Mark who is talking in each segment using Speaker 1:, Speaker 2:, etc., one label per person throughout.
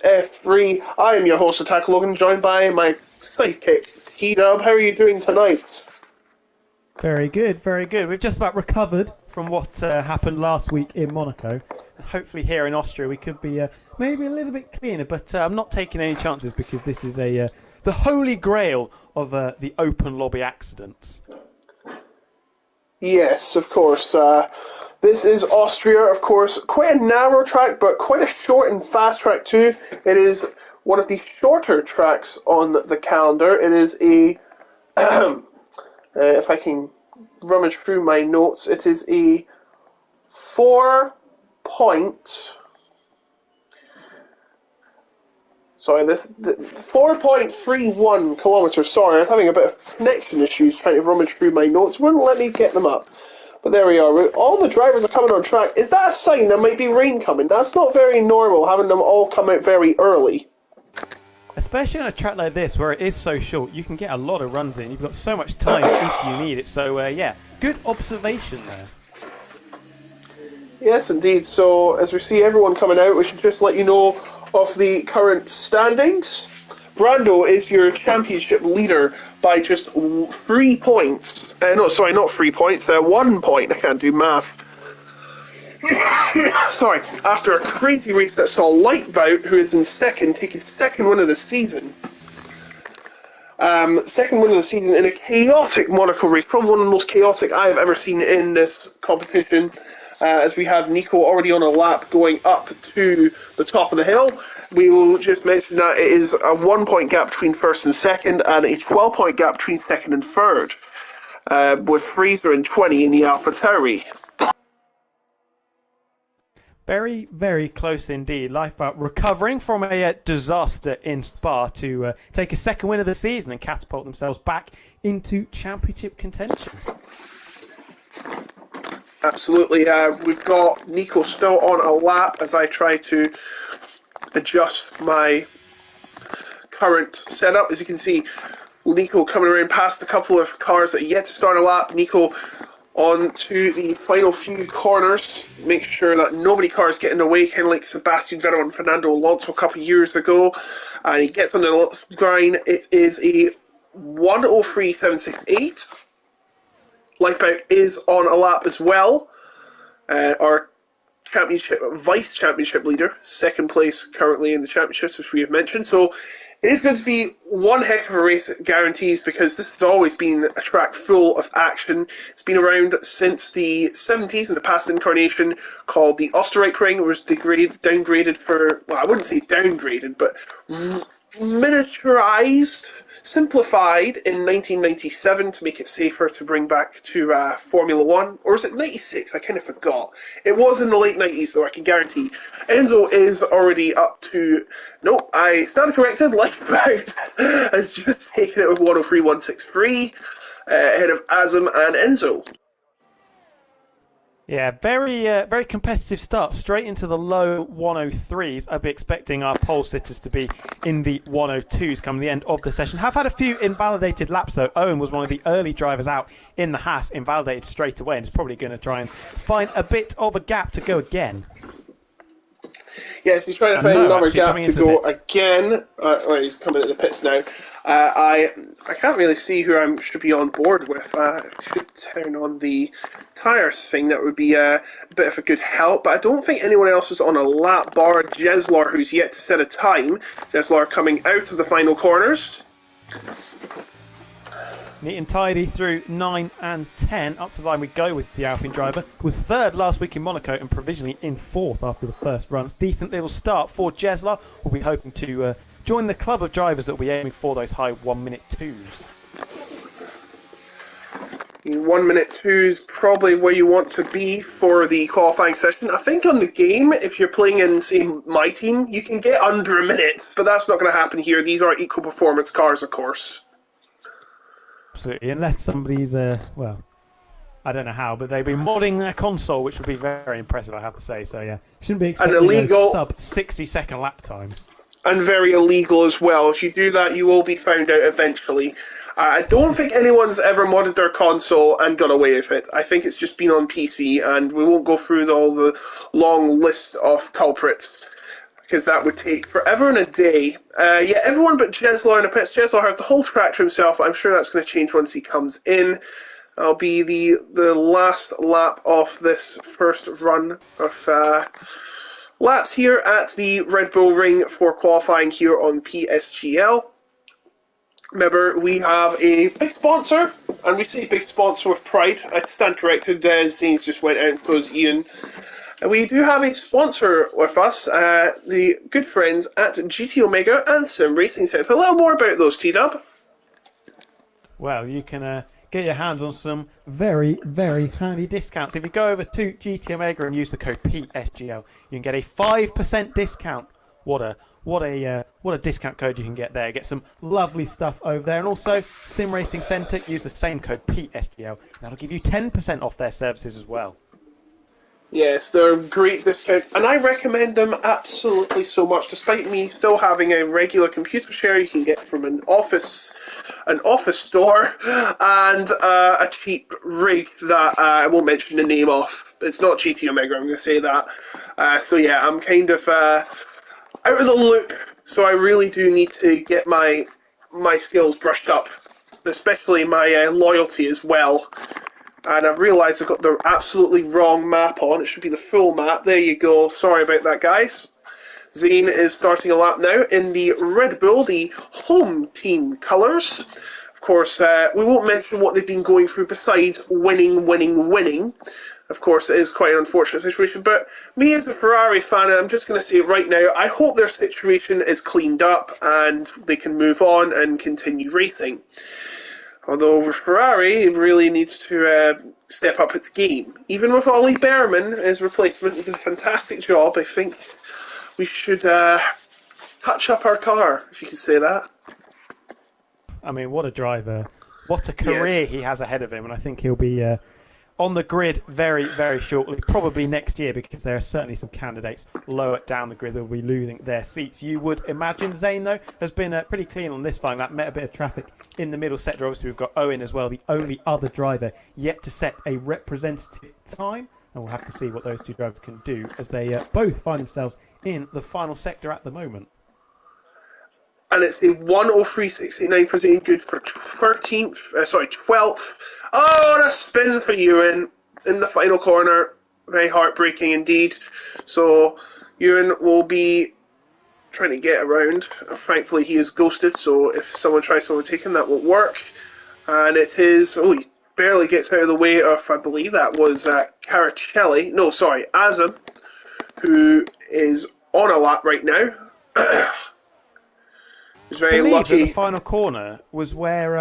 Speaker 1: F3. I am your host, Attack Logan, joined by my sidekick, T-Dub. How are you doing tonight?
Speaker 2: Very good, very good. We've just about recovered from what happened last week in Monaco. Hopefully here in Austria we could be maybe a little bit cleaner, but I'm not taking any chances because this is the holy grail of the open lobby accidents.
Speaker 1: Yes, of course. This is Austria, of course. Quite a narrow track, but quite a short and fast track too. It is one of the shorter tracks on the calendar. It is a, if I can rummage through my notes, it is a 4.31 kilometers. Sorry, I was having a bit of connection issues trying to rummage through my notes. Wouldn't let me get them up. But there we are. All the drivers are coming on track. Is that a sign there might be rain coming? That's not very normal, having them all come out very early.
Speaker 2: Especially on a track like this, where it is so short, you can get a lot of runs in. You've got so much time if you need it. So, yeah, good observation there.
Speaker 1: Yes, indeed. So, as we see everyone coming out, we should just let you know of the current standings. Brando is your championship leader by just 3 points. No, sorry, not 3 points. 1 point. I can't do math. Sorry. After a crazy race that saw Lightbout, who is in second, take his second win of the season. Second win of the season in a chaotic Monaco race. Probably one of the most chaotic I have ever seen in this competition. As we have Nico already on a lap going up to the top of the hill. We will just mention that it is a 1 point gap between first and second, and a 12-point gap between second and third, with Fraser and 20 in the AlphaTauri.
Speaker 2: Very, very close indeed. Lifeboat recovering from a disaster in Spa to take a second win of the season and catapult themselves back into championship contention.
Speaker 1: Absolutely. We've got Nico still on a lap as I try to adjust my current setup. As you can see, Nico coming around past a couple of cars that are yet to start a lap. Nico on to the final few corners. Make sure that nobody cars get in the way, kind of like Sebastian Vettel and Fernando Alonso a couple of years ago. And he gets on the grind. It is a 103.768. Lightbout is on a lap as well. Our vice championship leader, second place currently in the championships, which we have mentioned. So it is going to be one heck of a race, it guarantees, because this has always been a track full of action. It's been around since the 70s in the past incarnation, called the Österreich-Ring. It was downgraded for, well, I wouldn't say downgraded, but miniaturized, simplified in 1997 to make it safer to bring back to Formula 1. Or was it 96? I kind of forgot. It was in the late 90s, so I can guarantee. Enzo is already up to... Nope, I stand corrected. Lightbout has just taken it with 103.163 ahead of Azam and Enzo.
Speaker 2: Yeah, very competitive start. Straight into the low 103s. I'd be expecting our pole sitters to be in the 102s come the end of the session. Have had a few invalidated laps though. Owen was one of the early drivers out in the Haas, invalidated straight away, and is probably going to try and find a bit of a gap to go again.
Speaker 1: Yes, he's trying to find another gap to go again. He's coming at the pits now. I can't really see who I should be on board with. I should turn on the tyres thing. That would be a bit of a good help. But I don't think anyone else is on a lap bar. Jeslar, who's yet to set a time. Jeslar coming out of the final corners.
Speaker 2: Neat and tidy through 9 and 10. Up to the line we go with the Alpine driver. Was third last week in Monaco and provisionally in fourth after the first runs. Decent little start for Jeslar. We'll be hoping to join the club of drivers that will be aiming for those high 1 minute 2s.
Speaker 1: 1 minute 2 is probably where you want to be for the qualifying session. I think on the game, if you're playing in, say, my team, you can get under a minute, but that's not going to happen here. These are equal performance cars, of course.
Speaker 2: Absolutely, unless somebody's, well, I don't know how, but they've been modding their console, which would be very impressive, I have to say. So, yeah, shouldn't be expecting those sub 60-second lap times.
Speaker 1: And very illegal as well. If you do that, you will be found out eventually. I don't think anyone's ever modded their console and got away with it. I think it's just been on PC, and we won't go through all the long list of culprits. because that would take forever and a day. Yeah, everyone but Jeslar in the pits. Jeslar has the whole track to himself. I'm sure that's going to change once he comes in. That'll be the last lap of this first run of laps here at the Red Bull Ring for qualifying here on PSGL. Remember, we have a big sponsor, and we say big sponsor with pride. I stand corrected, Zane just went out and so is Ian. We do have a sponsor with us, the good friends at GT Omega and Sim Racing Centre. A little more about those, T-Dub.
Speaker 2: Well, you can get your hands on some very, very handy discounts. If you go over to GT Omega and use the code PSGL, you can get a 5% discount. What a discount code you can get there. Get some lovely stuff over there. And also, Sim Racing Centre, use the same code PSGL. That'll give you 10% off their services as well.
Speaker 1: Yes, they're great discounts, and I recommend them absolutely so much. Despite me still having a regular computer share you can get from an office store, and a cheap rig that I won't mention the name of. It's not GT Omega, I'm going to say that. So yeah, I'm kind of out of the loop, so I really do need to get my skills brushed up, especially my loyalty as well. And I've realised I've got the absolutely wrong map on. It should be the full map. There you go. Sorry about that, guys. Zane is starting a lap now in the Red Bull, the home team colours. Of course, we won't mention what they've been going through besides winning. Of course, it is quite an unfortunate situation. But me as a Ferrari fan, I'm just going to say right now, I hope their situation is cleaned up and they can move on and continue racing. Although Ferrari really needs to step up its game. Even with Ollie Behrman as replacement, he did a fantastic job. I think we should touch up our car, if you can say that.
Speaker 2: I mean, what a driver. What a career he has ahead of him. And I think he'll be on the grid very, very shortly, probably next year, because there are certainly some candidates lower down the grid that will be losing their seats. You would imagine Zane, though, has been pretty clean on this final lap, met a bit of traffic in the middle sector. Obviously, we've got Owen as well, the only other driver yet to set a representative time. And we'll have to see what those two drivers can do as they both find themselves in the final sector at the moment.
Speaker 1: And it's a 1:03.69 for Zane, good for 12th. Oh, and a spin for Ewan in the final corner. Very heartbreaking indeed. So Ewan will be trying to get around. Thankfully, he is ghosted, so if someone tries to overtake him, that won't work. And it is... Oh, he barely gets out of the way of, I believe that was Caracelli. No, sorry, Azam, who is on a lap right now. He's very lucky.
Speaker 2: That the final corner was where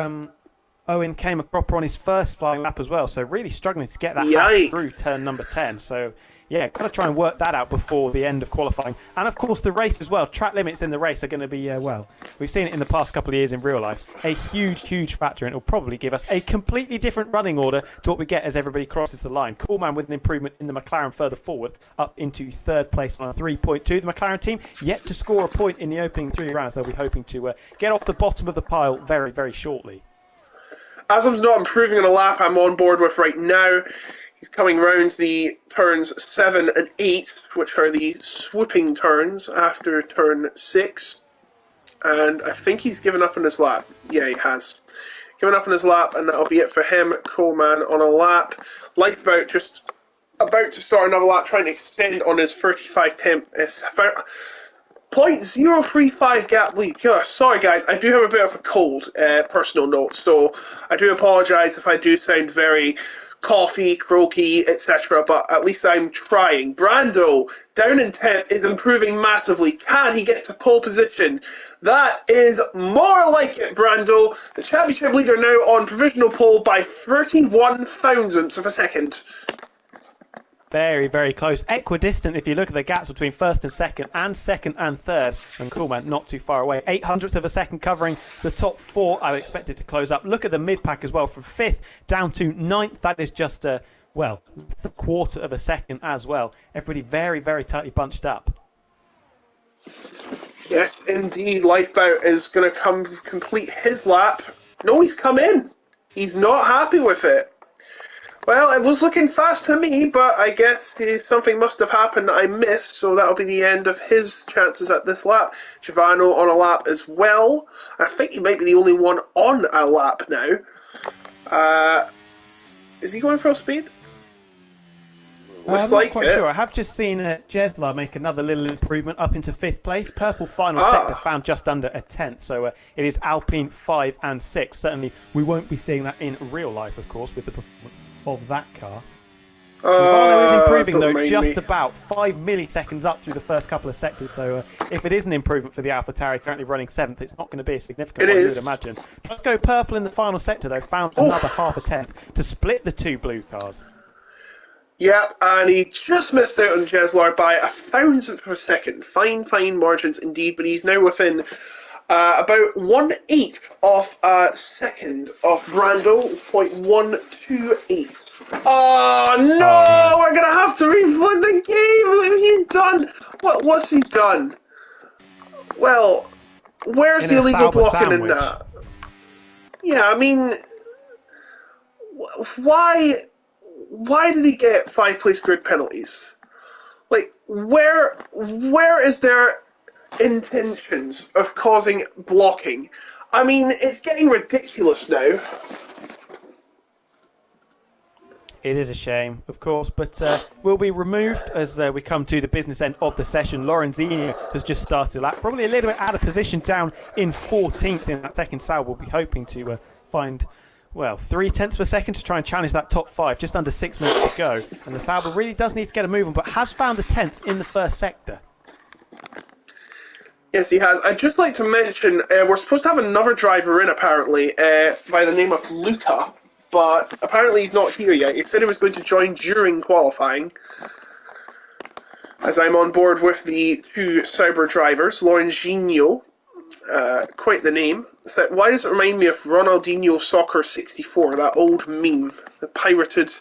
Speaker 2: Owen came a cropper on his first flying lap as well, so really struggling to get that hash through turn number 10. So yeah, got to try and work that out before the end of qualifying. And of course the race as well. Track limits in the race are going to be, well, we've seen it in the past couple of years in real life, a huge factor, and it'll probably give us a completely different running order to what we get as everybody crosses the line. Coolman with an improvement in the McLaren further forward, up into third place on a 3.2. The McLaren team yet to score a point in the opening 3 rounds. They'll be hoping to get off the bottom of the pile very, very shortly.
Speaker 1: Azam's not improving on a lap I'm on board with right now. He's coming round the turns 7 and 8, which are the swooping turns after turn 6. And I think he's given up on his lap. Yeah, he has. Given up on his lap, and that'll be it for him. Coleman on a lap. Lifeboat just about to start another lap, trying to extend on his 35 temp. 0.035 gap lead. Yeah, sorry guys, I do have a bit of a cold, personal note, so I do apologise if I do sound very coffee, croaky, etc., but at least I'm trying. Brando, down in 10th, is improving massively. Can he get to pole position? That is more like it, Brando. The championship leader now on provisional pole by 31 thousandths of a second.
Speaker 2: Very, very close. Equidistant if you look at the gaps between first and second and third. And Coolman not too far away. 800th of a second covering the top 4. I would expect it to close up. Look at the mid-pack as well. From 5th down to 9th. That is just, well, a quarter of a second as well. Everybody very, very tightly bunched up.
Speaker 1: Yes, indeed. Lifeboat is going to complete his lap. No, he's come in. He's not happy with it. Well, it was looking fast to me, but I guess something must have happened that I missed, so that'll be the end of his chances at this lap. Giovanni on a lap as well. I think he might be the only one on a lap now. Is he going full speed? Looks
Speaker 2: I'm not
Speaker 1: like
Speaker 2: quite
Speaker 1: it.
Speaker 2: sure. I have just seen Jesla make another little improvement up into 5th place. Purple final sector
Speaker 1: Ah,
Speaker 2: found just under a 10th, so it is Alpine 5 and 6. Certainly, we won't be seeing that in real life, of course, with the performance of that car. Giovanni is improving,
Speaker 1: don't
Speaker 2: though,
Speaker 1: mind
Speaker 2: just
Speaker 1: me.
Speaker 2: about 5 milliseconds up through the first couple of sectors. So if it is an improvement for the AlphaTauri, currently running 7th, it's not going to be a significant
Speaker 1: It
Speaker 2: one, you would
Speaker 1: is.
Speaker 2: imagine. Let's go purple in the final sector, though, found
Speaker 1: Oh,
Speaker 2: another half a tenth to split the two blue cars.
Speaker 1: yep, and he just missed out on Jeslar by a thousandth of a second. Fine margins indeed, but he's now within about 1/8 of a second of Brando, 0.128. Oh
Speaker 2: Oh,
Speaker 1: no,
Speaker 2: no.
Speaker 1: we're gonna have to replay the game. What have he done? What's he done? Well, where's
Speaker 2: In
Speaker 1: the
Speaker 2: a
Speaker 1: illegal
Speaker 2: Sauber
Speaker 1: blocking in
Speaker 2: sandwich.
Speaker 1: that? Yeah, I mean, why? Why did he get 5 place grid penalties? Like, where is their intentions of causing blocking? I mean, it's getting ridiculous now.
Speaker 2: It is a shame, of course, but will be removed as we come to the business end of the session. Lorenzini has just started lap, probably a little bit out of position, down in 14th in that second Sauber. We'll be hoping to find, well, 0.3 of a second to try and challenge that top 5, just under 6 minutes to go. And the Sauber really does need to get a move on, but has found a 10th in the first sector.
Speaker 1: Yes, he has. I'd just like to mention we're supposed to have another driver in, apparently, by the name of Luca, but apparently he's not here yet. He said he was going to join during qualifying, as I'm on board with the two Sauber drivers, Lorenzino, quite the name. So why does it remind me of Ronaldinho Soccer 64, that old meme, the pirated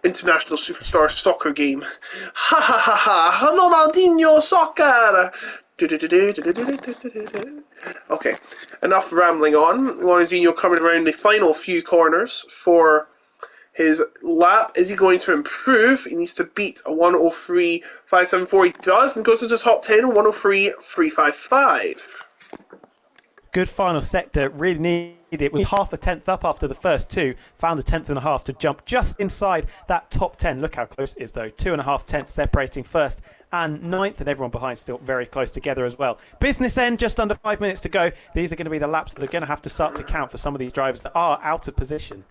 Speaker 1: international superstar soccer game? Ha ha ha ha! Ronaldinho Soccer! Okay, enough rambling on. Lorenzino coming around the final few corners for his lap. Is he going to improve? He needs to beat a 103.574. He does, and goes to the top 10, 103.355.
Speaker 2: Good final sector, really needed it with half a tenth up after the first two. Found a tenth and a half to jump just inside that top 10. Look how close it is, though. 2.5 tenths separating first and ninth, and everyone behind still very close together as well. Business end, just under 5 minutes to go. These are going to be the laps that are going to have to start to count for some of these drivers that are out of position.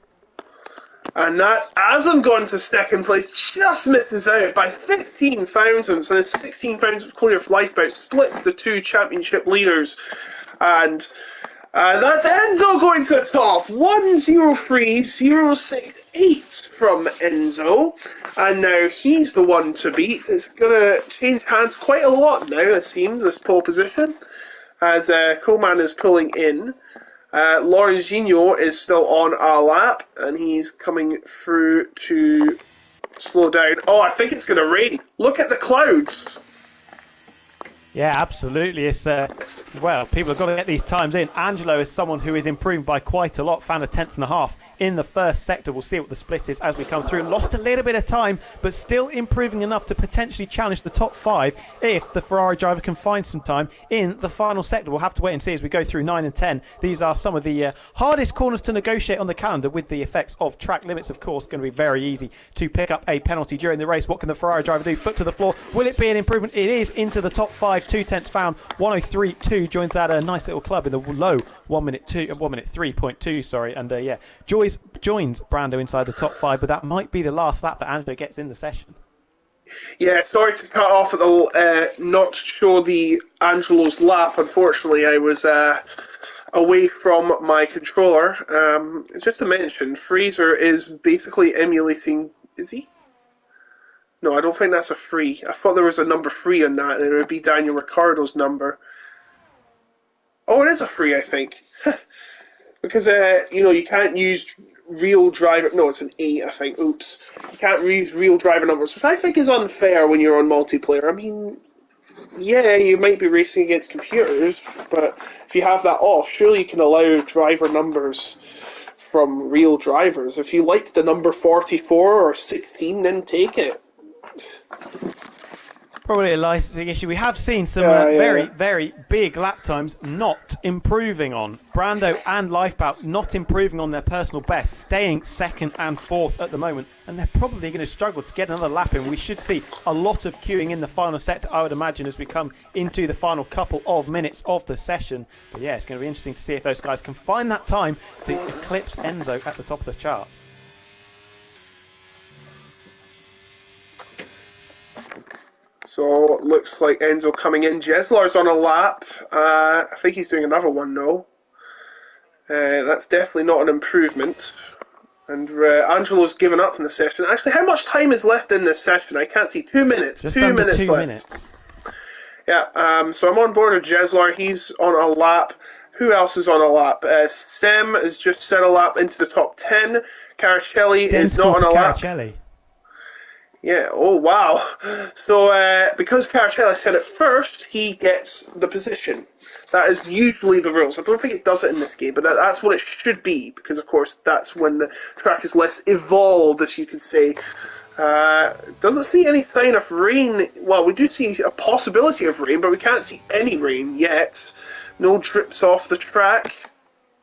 Speaker 1: And that's Aslam gone to second place, just misses out by 15 thousandths, and his 16 thousandths clear of lifeboat splits the two championship leaders. And that's Enzo going to the top. 103.068 from Enzo. And now he's the one to beat. It's going to change hands quite a lot now, it seems, this pole position, as Coleman is pulling in. Lorenzino is still on a lap, and he's coming through to slow down. Oh, I think it's going to rain. Look at the clouds.
Speaker 2: Yeah, absolutely. It's well, people have got to get these times in. Angelo is someone who is improved by quite a lot. Found a tenth and a half in the first sector. We'll see what the split is as we come through. Lost a little bit of time, but still improving enough to potentially challenge the top 5 if the Ferrari driver can find some time in the final sector. We'll have to wait and see as we go through 9 and 10. These are some of the hardest corners to negotiate on the calendar with the effects of track limits. Of course, going to be very easy to pick up a penalty during the race. What can the Ferrari driver do? Foot to the floor. Will it be an improvement? It is into the top 5. 2 tenths found. 103.2 joins that a nice little club in the low 1 minute 3.2. Sorry, and joins Brando inside the top 5, but that might be the last lap that Angelo gets in the session.
Speaker 1: Yeah, sorry to cut off at the not show the Angelo's lap. Unfortunately, I was away from my controller. Just to mention, Fraser is basically emulating. Is he? No, I don't think that's a 3. I thought there was a number 3 on that, and it would be Daniel Ricciardo's number. Oh, it is a 3, I think. Because, you can't use real driver... No, it's an 8, I think. Oops. You can't use real driver numbers, which I think is unfair when you're on multiplayer. I mean, yeah, you might be racing against computers, but if you have that off, surely you can allow driver numbers from real drivers. If you like the number 44 or 16, then take it.
Speaker 2: Probably a licensing issue. We have seen some
Speaker 1: Yeah.
Speaker 2: very big lap times not improving on. Brando and Lifebout not improving on their personal best, staying second and fourth at the moment, and they're probably going to struggle to get another lap in. We should see a lot of queuing in the final sector, I would imagine, as we come into the final couple of minutes of the session. But yeah, it's going to be interesting to see if those guys can find that time to eclipse Enzo at the top of the charts.
Speaker 1: So it looks like Enzo coming in. Jeslar's on a lap. I think he's doing another one now. That's definitely not an improvement. And Angelo's given up in the session. Actually, how much time is left in this session? I can't see. 2 minutes.
Speaker 2: Just
Speaker 1: 2
Speaker 2: under
Speaker 1: minutes
Speaker 2: 2
Speaker 1: left.
Speaker 2: minutes.
Speaker 1: Yeah, so I'm on board with Jeslar. He's on a lap. Who else is on a lap? Stem has just set a lap into the top 10. Caracelli is not on a lap.
Speaker 2: Caracelli.
Speaker 1: Yeah, oh wow. So because Caracelli said it first, he gets the position. That is usually the rules. I don't think it does it in this game, but that's what it should be, because of course that's when the track is less evolved, as you could say. Doesn't see any sign of rain. Well, we do see a possibility of rain, but we can't see any rain yet. No drips off the track.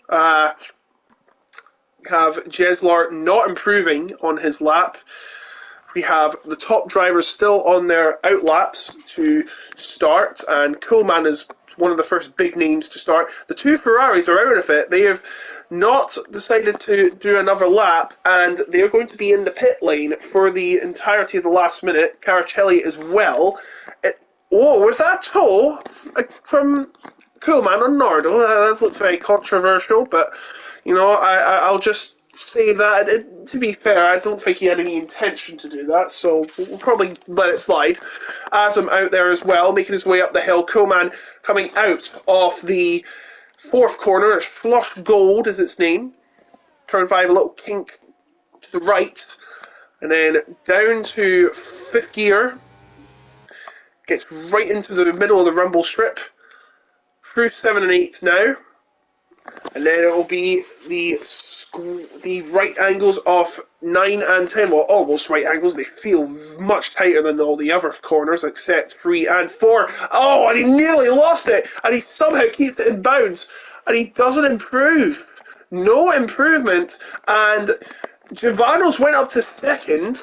Speaker 1: Have Jeslar not improving on his lap. We have the top drivers still on their outlaps to start, and Coleman is one of the first big names to start. The two Ferraris are out of it. They have not decided to do another lap, and they're going to be in the pit lane for the entirety of the last minute. Caracelli as well. Was that a toe from Coleman on Nardo? That looks very controversial, but you know, I'll just say that, to be fair, I don't think he had any intention to do that, so we'll probably let it slide. Azam out there as well, making his way up the hill. Coleman coming out of the fourth corner. Flush Gold is its name. Turn 5, a little kink to the right. And then down to fifth gear. Gets right into the middle of the rumble strip. Through 7 and 8 now. And then it will be the right angles of 9 and 10. Well, almost right angles. They feel much tighter than all the other corners, except 3 and 4. Oh, and he nearly lost it. And he somehow keeps it in bounds. And he doesn't improve. No improvement. And Giovannos went up to second.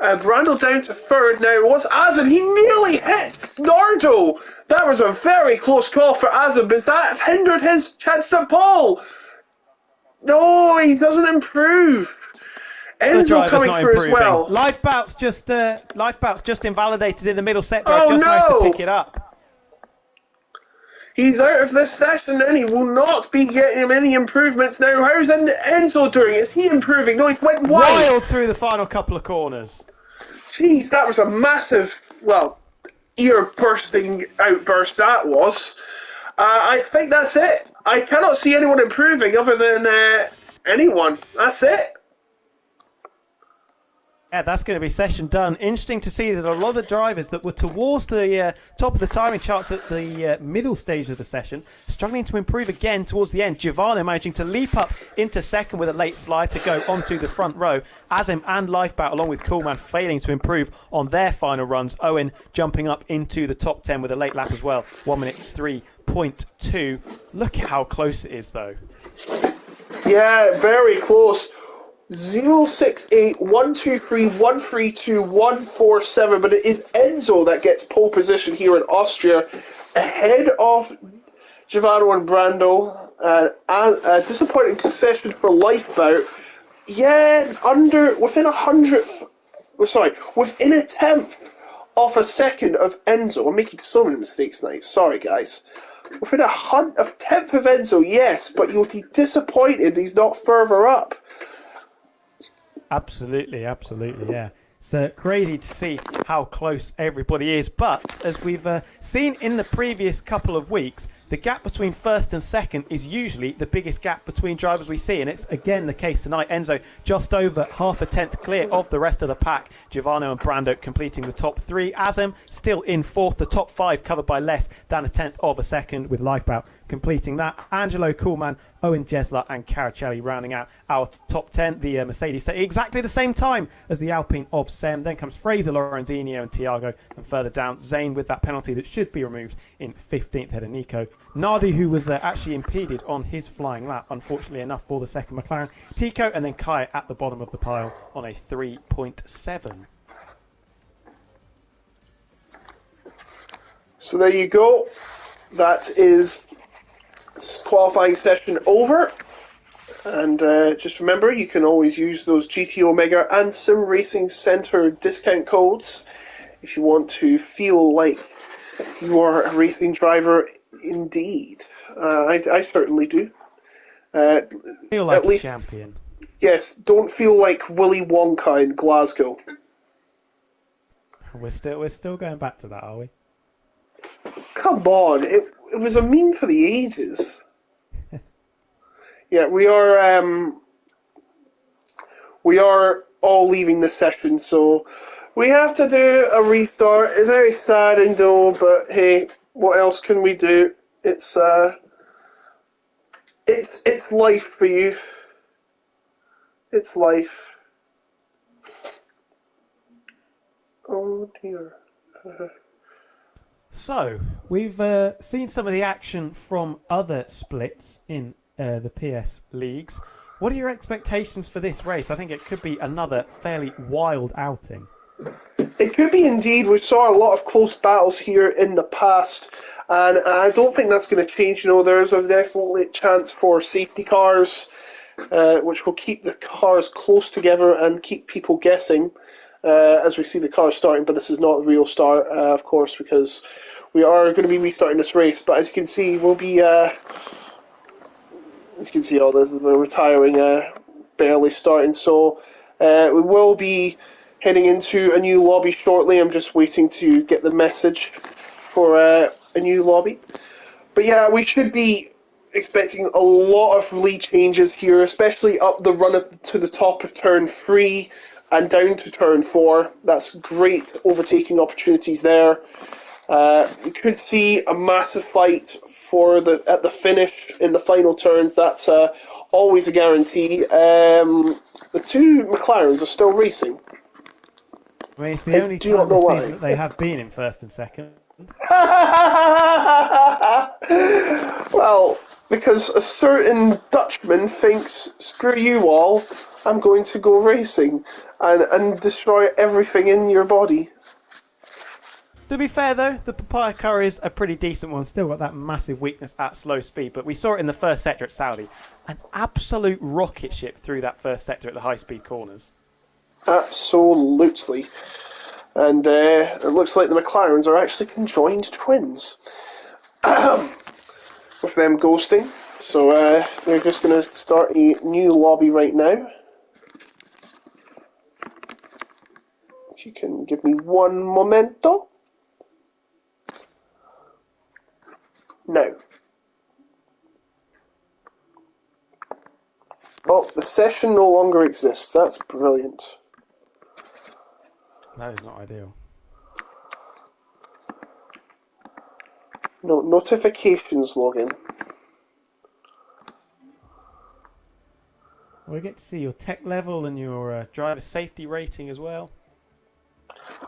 Speaker 1: Brandel down to third. Now it was Azam. He nearly hit Nardo. That was a very close call for Azam, because that hindered his chance to pole. No, he doesn't improve. Enzo coming through as well.
Speaker 2: Lifebout's just invalidated in the middle sector.
Speaker 1: Oh,
Speaker 2: just managed to
Speaker 1: no.
Speaker 2: pick it up.
Speaker 1: He's out of this session, and he will not be getting him any improvements now. How's Enzo doing? Is he improving? No, he's went wide.
Speaker 2: Wild through the final couple of corners.
Speaker 1: Jeez, that was a massive, well, ear-bursting outburst that was. I think that's it. I cannot see anyone improving other than anyone. That's it.
Speaker 2: Yeah, that's going to be session done. Interesting to see that a lot of the drivers that were towards the top of the timing charts at the middle stage of the session struggling to improve again towards the end. Giovanni managing to leap up into second with a late fly to go onto the front row. Azim and Lifebout along with Coolman failing to improve on their final runs. Owen jumping up into the top 10 with a late lap as well. 1 minute 3.2. Look at how close it is though.
Speaker 1: Yeah, very close. 068 123 132 147, but it is Enzo that gets pole position here in Austria ahead of Giovanni and Brando. A disappointing session for Lifebout. Yeah, within a tenth of a second of Enzo. I'm making so many mistakes tonight. Sorry, guys. Within a tenth of Enzo, yes, but you'll be disappointed he's not further up.
Speaker 2: Absolutely, yeah. It's crazy to see how close everybody is. But as we've seen in the previous couple of weeks, the gap between first and second is usually the biggest gap between drivers we see. And it's again the case tonight. Enzo just over half a tenth clear of the rest of the pack. Giovanni and Brando completing the top three. Azem still in fourth. The top five covered by less than a tenth of a second, with Lifebout completing that. Angelo Kuhlmann, Owen Jesler and Caracelli rounding out our top 10. The Mercedes exactly the same time as the Alpine of Sem. Then comes Fraser, Lorenzino and Tiago, and further down Zane with that penalty that should be removed in 15th, ahead of Nico. Nardi, who was actually impeded on his flying lap, unfortunately enough for the second McLaren. Tico and then Kai at the bottom of the pile on a 3.7.
Speaker 1: So there you go. That is qualifying session over. And just remember, you can always use those GT Omega and Sim Racing Centre discount codes if you want to feel like you are a racing driver indeed. I certainly do.
Speaker 2: Feel like
Speaker 1: at least,
Speaker 2: a champion.
Speaker 1: Yes, don't feel like Willy Wonka in Glasgow.
Speaker 2: We're still going back to that, are we?
Speaker 1: Come on, it was a meme for the ages. Yeah, we are all leaving the session, so we have to do a restart. It's very sad and dull, but hey, what else can we do? It's life for you. It's life. Oh dear.
Speaker 2: So, we've seen some of the action from other splits in the PS leagues. What are your expectations for this race? I think it could be another fairly wild outing.
Speaker 1: It could be indeed. We saw a lot of close battles here in the past, and I don't think that's going to change. There's a definitely chance for safety cars, which will keep the cars close together and keep people guessing as we see the cars starting. But this is not the real start, of course, because we are going to be restarting this race. But as you can see, we'll be, as you can see, all the retiring barely starting. So we will be heading into a new lobby shortly. I'm just waiting to get the message for a new lobby. But yeah, we should be expecting a lot of lead changes here, especially up the run to the top of turn 3 and down to turn 4. That's great overtaking opportunities there. We could see a massive fight for at the finish in the final turns. That's always a guarantee. The two McLarens are still racing.
Speaker 2: I mean, it's the only time this season that they have been in first and second.
Speaker 1: Well, because a certain Dutchman thinks, screw you all, I'm going to go racing and destroy everything in your body.
Speaker 2: To be fair, though, the papaya curry is a pretty decent one. Still got that massive weakness at slow speed. But we saw it in the first sector at Saudi. An absolute rocket ship through that first sector at the high-speed corners.
Speaker 1: Absolutely. And it looks like the McLarens are actually conjoined twins. With them ghosting. So they're just going to start a new lobby right now. If you can give me one momento. Now. Oh, the session no longer exists. That's brilliant.
Speaker 2: That is not ideal.
Speaker 1: No, notifications login.
Speaker 2: We get to see your tech level and your driver safety rating as well.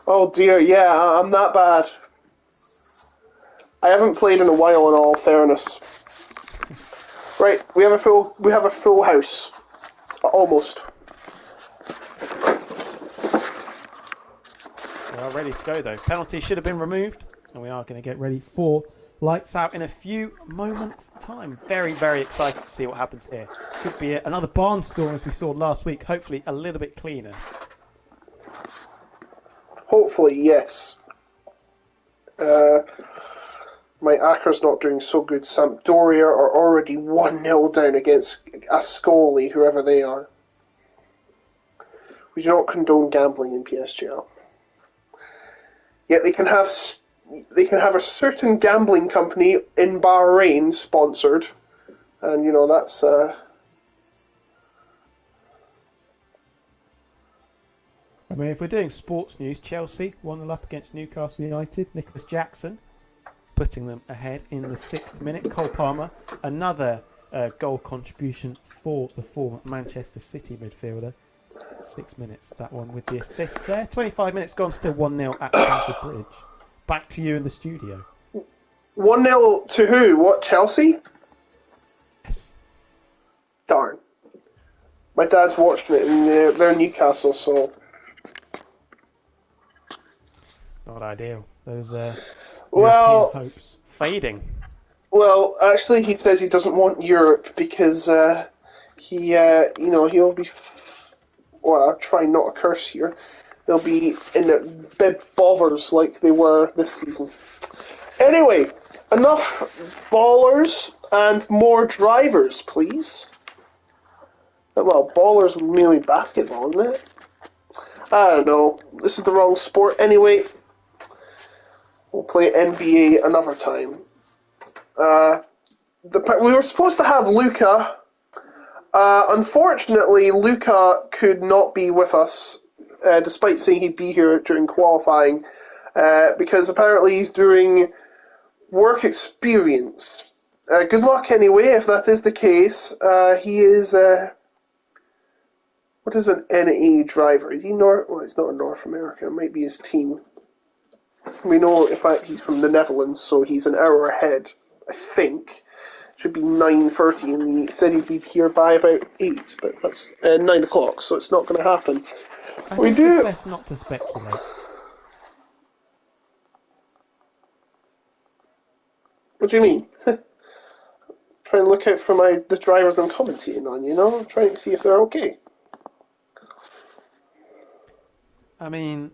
Speaker 1: Oh dear, yeah, I'm that bad. I haven't played in a while, in all fairness. Right, we have a full house. Almost.
Speaker 2: We are ready to go though. Penalty should have been removed, and we are going to get ready for lights out in a few moments' time. Very, very excited to see what happens here. Could be another barnstorm as we saw last week. Hopefully a little bit cleaner.
Speaker 1: Hopefully, yes. My Acker's not doing so good. Sampdoria are already 1-0 down against Ascoli, whoever they are. We do not condone gambling in PSGL. Yet they can have a certain gambling company in Bahrain sponsored, and that's.
Speaker 2: I mean, if we're doing sports news, Chelsea 1-0 up against Newcastle United. Nicholas Jackson putting them ahead in the 6th minute. Cole Palmer, another goal contribution for the former Manchester City midfielder. 6 minutes, that one with the assist there. 25 minutes gone, still 1-0 at Stamford Bridge. Back to you in the studio.
Speaker 1: 1-0 to who? What, Chelsea?
Speaker 2: Yes.
Speaker 1: Darn. My dad's watching it, and they're Newcastle, so...
Speaker 2: Not ideal. Those
Speaker 1: well,
Speaker 2: European hopes fading.
Speaker 1: Well, actually, he says he doesn't want Europe because he'll be. Well, I'll try not to curse here. They'll be in bib bothers like they were this season. Anyway, enough ballers and more drivers, please. Well, ballers mainly basketball, isn't it? I don't know. This is the wrong sport anyway. We'll play NBA another time. We were supposed to have Luca. Unfortunately, Luca could not be with us, despite saying he'd be here during qualifying, because apparently he's doing work experience. Good luck anyway, if that is the case. He is... what is an NA driver? Is he Well, he's not in North America. It might be his team. We know, in fact, he's from the Netherlands, so he's an hour ahead, I think. It should be 9:30, and he said he'd be here by about 8, but that's 9 o'clock, so it's not going to happen.
Speaker 2: I think it's best not to speculate.
Speaker 1: What do you mean? Trying to look out for the drivers I'm commentating on, trying to see if they're okay.
Speaker 2: I mean,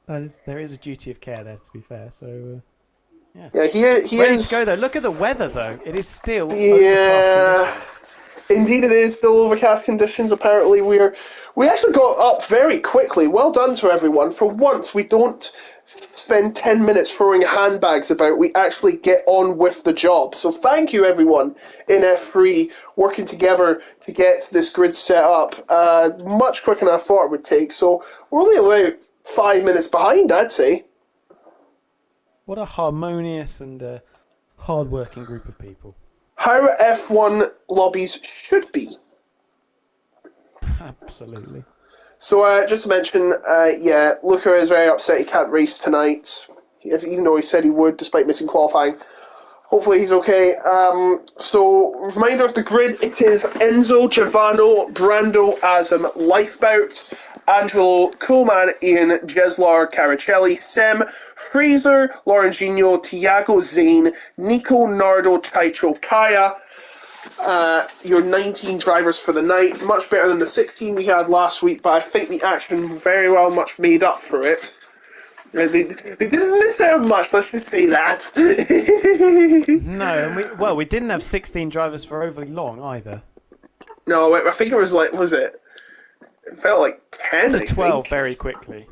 Speaker 2: there is a duty of care there, to be fair, so...
Speaker 1: Yeah, he
Speaker 2: ready
Speaker 1: is...
Speaker 2: to go, though. Look at the weather, though. It is still
Speaker 1: overcast
Speaker 2: conditions.
Speaker 1: Indeed it is still overcast conditions. Apparently we actually got up very quickly. Well done to everyone. For once, we don't spend 10 minutes throwing handbags about. We actually get on with the job. So thank you, everyone in F3, working together to get this grid set up. Much quicker than I thought it would take. So we're only about 5 minutes behind, I'd say.
Speaker 2: What a harmonious and hard-working group of people.
Speaker 1: How F1 lobbies should be.
Speaker 2: Absolutely.
Speaker 1: So, just to mention, Luca is very upset he can't race tonight, even though he said he would, despite missing qualifying. Hopefully he's okay. So, reminder of the grid, it is Enzo, Giovanni, Brando, Azam, Lifebout, Angelo, Coleman, Ian, Jeslar, Caracelli, Sem, Fraser, Lorenzino, Tiago, Zane, Nico, Nardo, Taicho, Kaya. Your 19 drivers for the night. Much better than the 16 we had last week, but I think the action very well much made up for it. They didn't miss out much, let's just say that.
Speaker 2: No, and we didn't have 16 drivers for overly long either.
Speaker 1: No, I think it was it felt like 10,
Speaker 2: to 12 very quickly.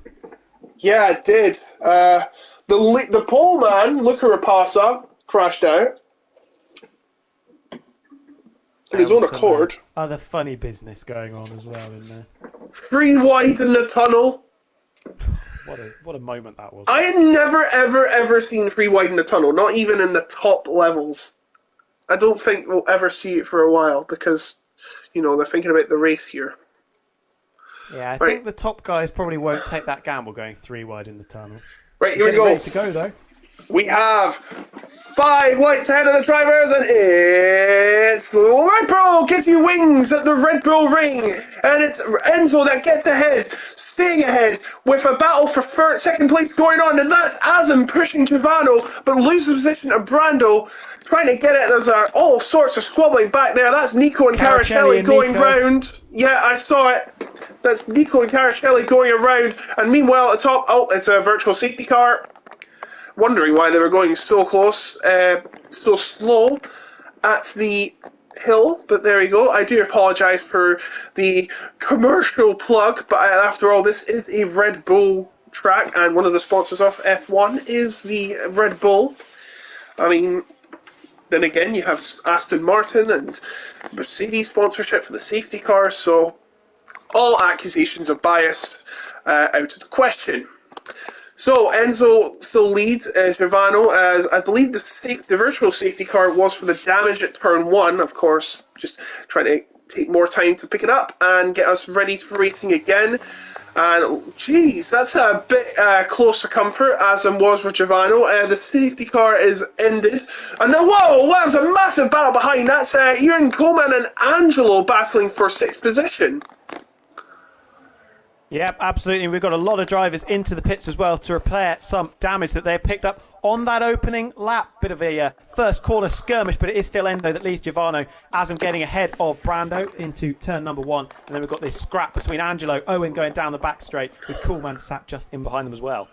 Speaker 1: Yeah, it did. The pole man, Luca Rapasa, crashed out. In his own accord.
Speaker 2: Other funny business going on as well in there.
Speaker 1: 3 wide in the tunnel.
Speaker 2: What a moment that was.
Speaker 1: I had never, ever, ever seen 3 wide in the tunnel, not even in the top levels. I don't think we'll ever see it for a while because, they're thinking about the race here.
Speaker 2: Yeah, I think the top guys probably won't take that gamble going 3 wide in the tunnel.
Speaker 1: Right, here we go.
Speaker 2: Ready to go, though.
Speaker 1: We have 5 whites ahead of the drivers, and it's Red Bull gives you wings at the Red Bull ring, and it's Enzo that gets ahead, staying ahead with a battle for second place going on, and that's Azam pushing Giovanni, but loses position to Brando, trying to get it. There's all sorts of squabbling back there. That's Nico and Caracelli going round. Yeah, I saw it. That's Nico and Caracelli going around, and meanwhile at the top, it's a virtual safety car. Wondering why they were going so close, so slow at the hill, but there you go. I do apologise for the commercial plug, but after all, this is a Red Bull track, and one of the sponsors of F1 is the Red Bull. I mean, then again, you have Aston Martin and Mercedes sponsorship for the safety cars, so all accusations of bias out of the question. So Enzo still leads Giovanni, as I believe the virtual safety car was for the damage at turn 1, of course, just trying to take more time to pick it up and get us ready for racing again. And geez, that's a bit close to comfort, as it was with Giovanni. The safety car is ended. And now, whoa, that was a massive battle behind. That's Ian Coleman and Angelo battling for 6th position.
Speaker 2: Yep, absolutely. We've got a lot of drivers into the pits as well to repair some damage that they picked up on that opening lap. Bit of a first corner skirmish, but it is still Endo that leads Giovanni as I'm getting ahead of Brando into turn number 1. And then we've got this scrap between Angelo, Owen going down the back straight with Coolman sat just in behind them as well.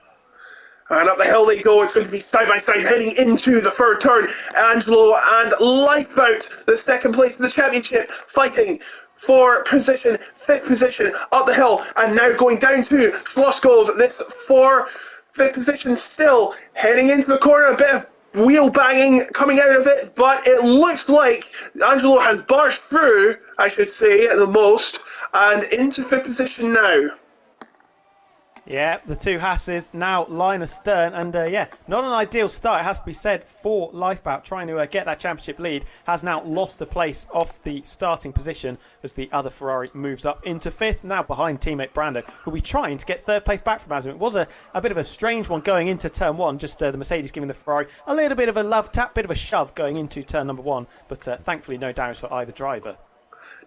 Speaker 1: And up the hill they go. It's going to be side by side heading into the third turn. Angelo and Lifeboat, the second place in the championship, fighting for position, 5th position up the hill, and now going down to Schlossgold. This for 5th position still heading into the corner. A bit of wheel banging coming out of it, but it looks like Angelo has barged through, I should say, at the most, and into 5th position now.
Speaker 2: Yeah, the two Hasses now line astern, and yeah, not an ideal start, it has to be said, for Lifeboat, trying to get that championship lead, has now lost a place off the starting position as the other Ferrari moves up into 5th, now behind teammate Brando, who will be trying to get 3rd place back from Azim. It was a bit of a strange one going into turn 1, just the Mercedes giving the Ferrari a little bit of a love tap, bit of a shove going into turn number 1, but thankfully no damage for either driver.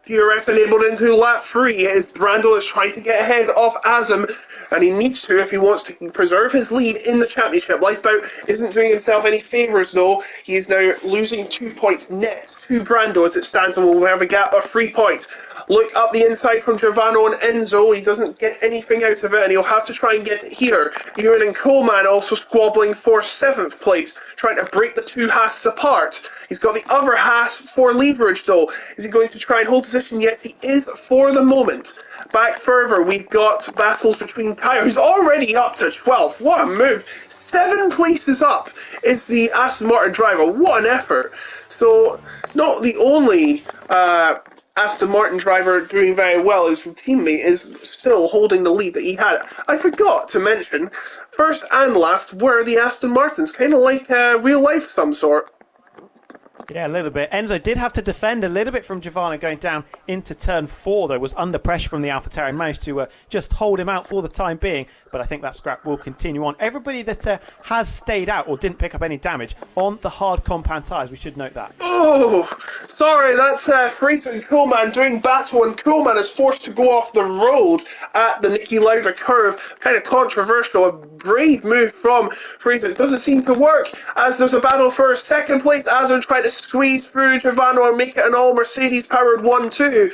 Speaker 1: DRS enabled into lap 3 as Brando is trying to get ahead of Azim, and he needs to if he wants to preserve his lead in the championship. Lifeboat isn't doing himself any favours though. He is now losing 2 points net to Brando as it stands, and will have a gap of 3 points. Look up the inside from Giovanni and Enzo. He doesn't get anything out of it, and he'll have to try and get it here. Ewan and Coleman also squabbling for 7th place, trying to break the two Haas apart. He's got the other Haas for leverage though. Is he going to try and hold position? Yes, he is for the moment. Back further, we've got battles between Kaya, who's already up to 12th. What a move. 7 places up is the Aston Martin driver. What an effort. So, not the only Aston Martin driver doing very well, his teammate is still holding the lead that he had. I forgot to mention, first and last were the Aston Martins, kind of like real life of some sort.
Speaker 2: Yeah, a little bit. Enzo did have to defend a little bit from Giovanni going down into turn 4, though. Was under pressure from the AlphaTauri and managed to just hold him out for the time being. But I think that scrap will continue on. Everybody that has stayed out or didn't pick up any damage on the hard compound tyres, we should note that.
Speaker 1: Oh, sorry, that's Fraser and Coolman doing battle, and Coolman is forced to go off the road at the Niki Lauda curve. Kind of controversial, a brave move from Fraser. It doesn't seem to work as there's a battle for 2nd place. Azim trying to squeeze through Giovanni and make it an all Mercedes powered 1-2.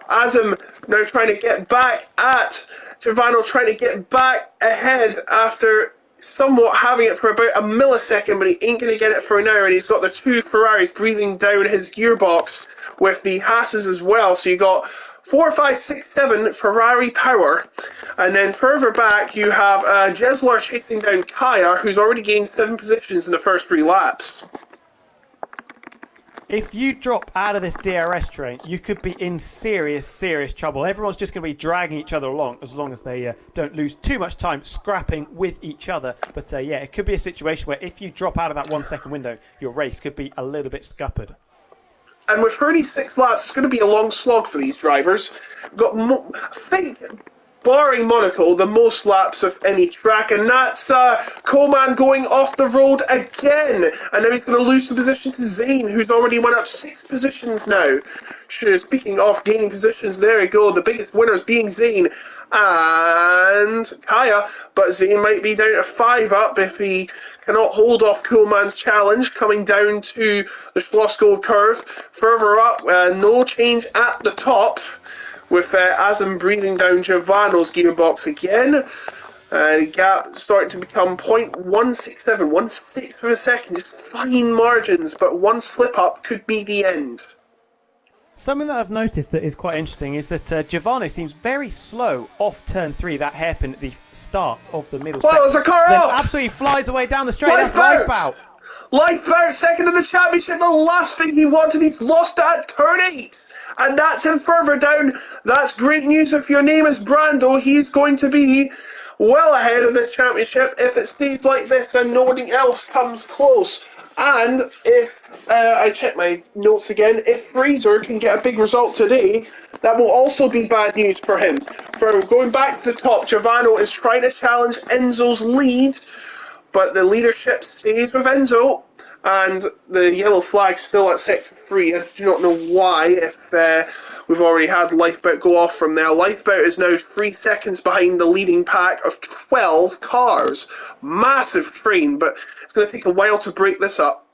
Speaker 1: Azim now trying to get back at Giovanni, trying to get back ahead after somewhat having it for about a millisecond, but he ain't going to get it for an hour, and he's got the two Ferraris breathing down his gearbox with the Hasses as well. So you got 4, 5, 6, 7 Ferrari power, and then further back you have Jesler chasing down Kaya, who's already gained 7 positions in the first 3 laps.
Speaker 2: If you drop out of this DRS train, you could be in serious, serious trouble. Everyone's just going to be dragging each other along as long as they don't lose too much time scrapping with each other. But yeah, it could be a situation where if you drop out of that 1 second window, your race could be a little bit scuppered.
Speaker 1: And with 36 laps, it's going to be a long slog for these drivers. I think, barring Monaco, the most laps of any track, and that's Coleman going off the road again. And now he's going to lose the position to Zane, who's already went up 6 positions now. Speaking of gaining positions, there you go. The biggest winners being Zane and Kaya, but Zane might be down to 5 up if he cannot hold off Coleman's challenge coming down to the Schlossgold curve. Further up, no change at the top, with Azim breathing down Giovanni's gearbox again. The gap starting to become 0.167, 1/6 of a second, just fine margins, but one slip up could be the end.
Speaker 2: Something that I've noticed that is quite interesting is that Giovanni seems very slow off turn 3, that hairpin at the start of the middle
Speaker 1: Well,
Speaker 2: section.
Speaker 1: there's a car
Speaker 2: Then
Speaker 1: off!
Speaker 2: absolutely flies away down the straight. That's Lifeboat.
Speaker 1: Lifeboat, second in the championship. The last thing he wanted, he's lost it at turn 8. And that's him further down. That's great news. If your name is Brando, he's going to be well ahead of the championship if it stays like this and nobody else comes close. And if I check my notes again, if Fraser can get a big result today, that will also be bad news for him. For going back to the top, Giovanni is trying to challenge Enzo's lead, but the leadership stays with Enzo, and the yellow flag's still at sector 3. I do not know why, if we've already had Lifeboat go off from there. Lifeboat is now 3 seconds behind the leading pack of 12 cars. Massive train, but it's going to take a while to break this up.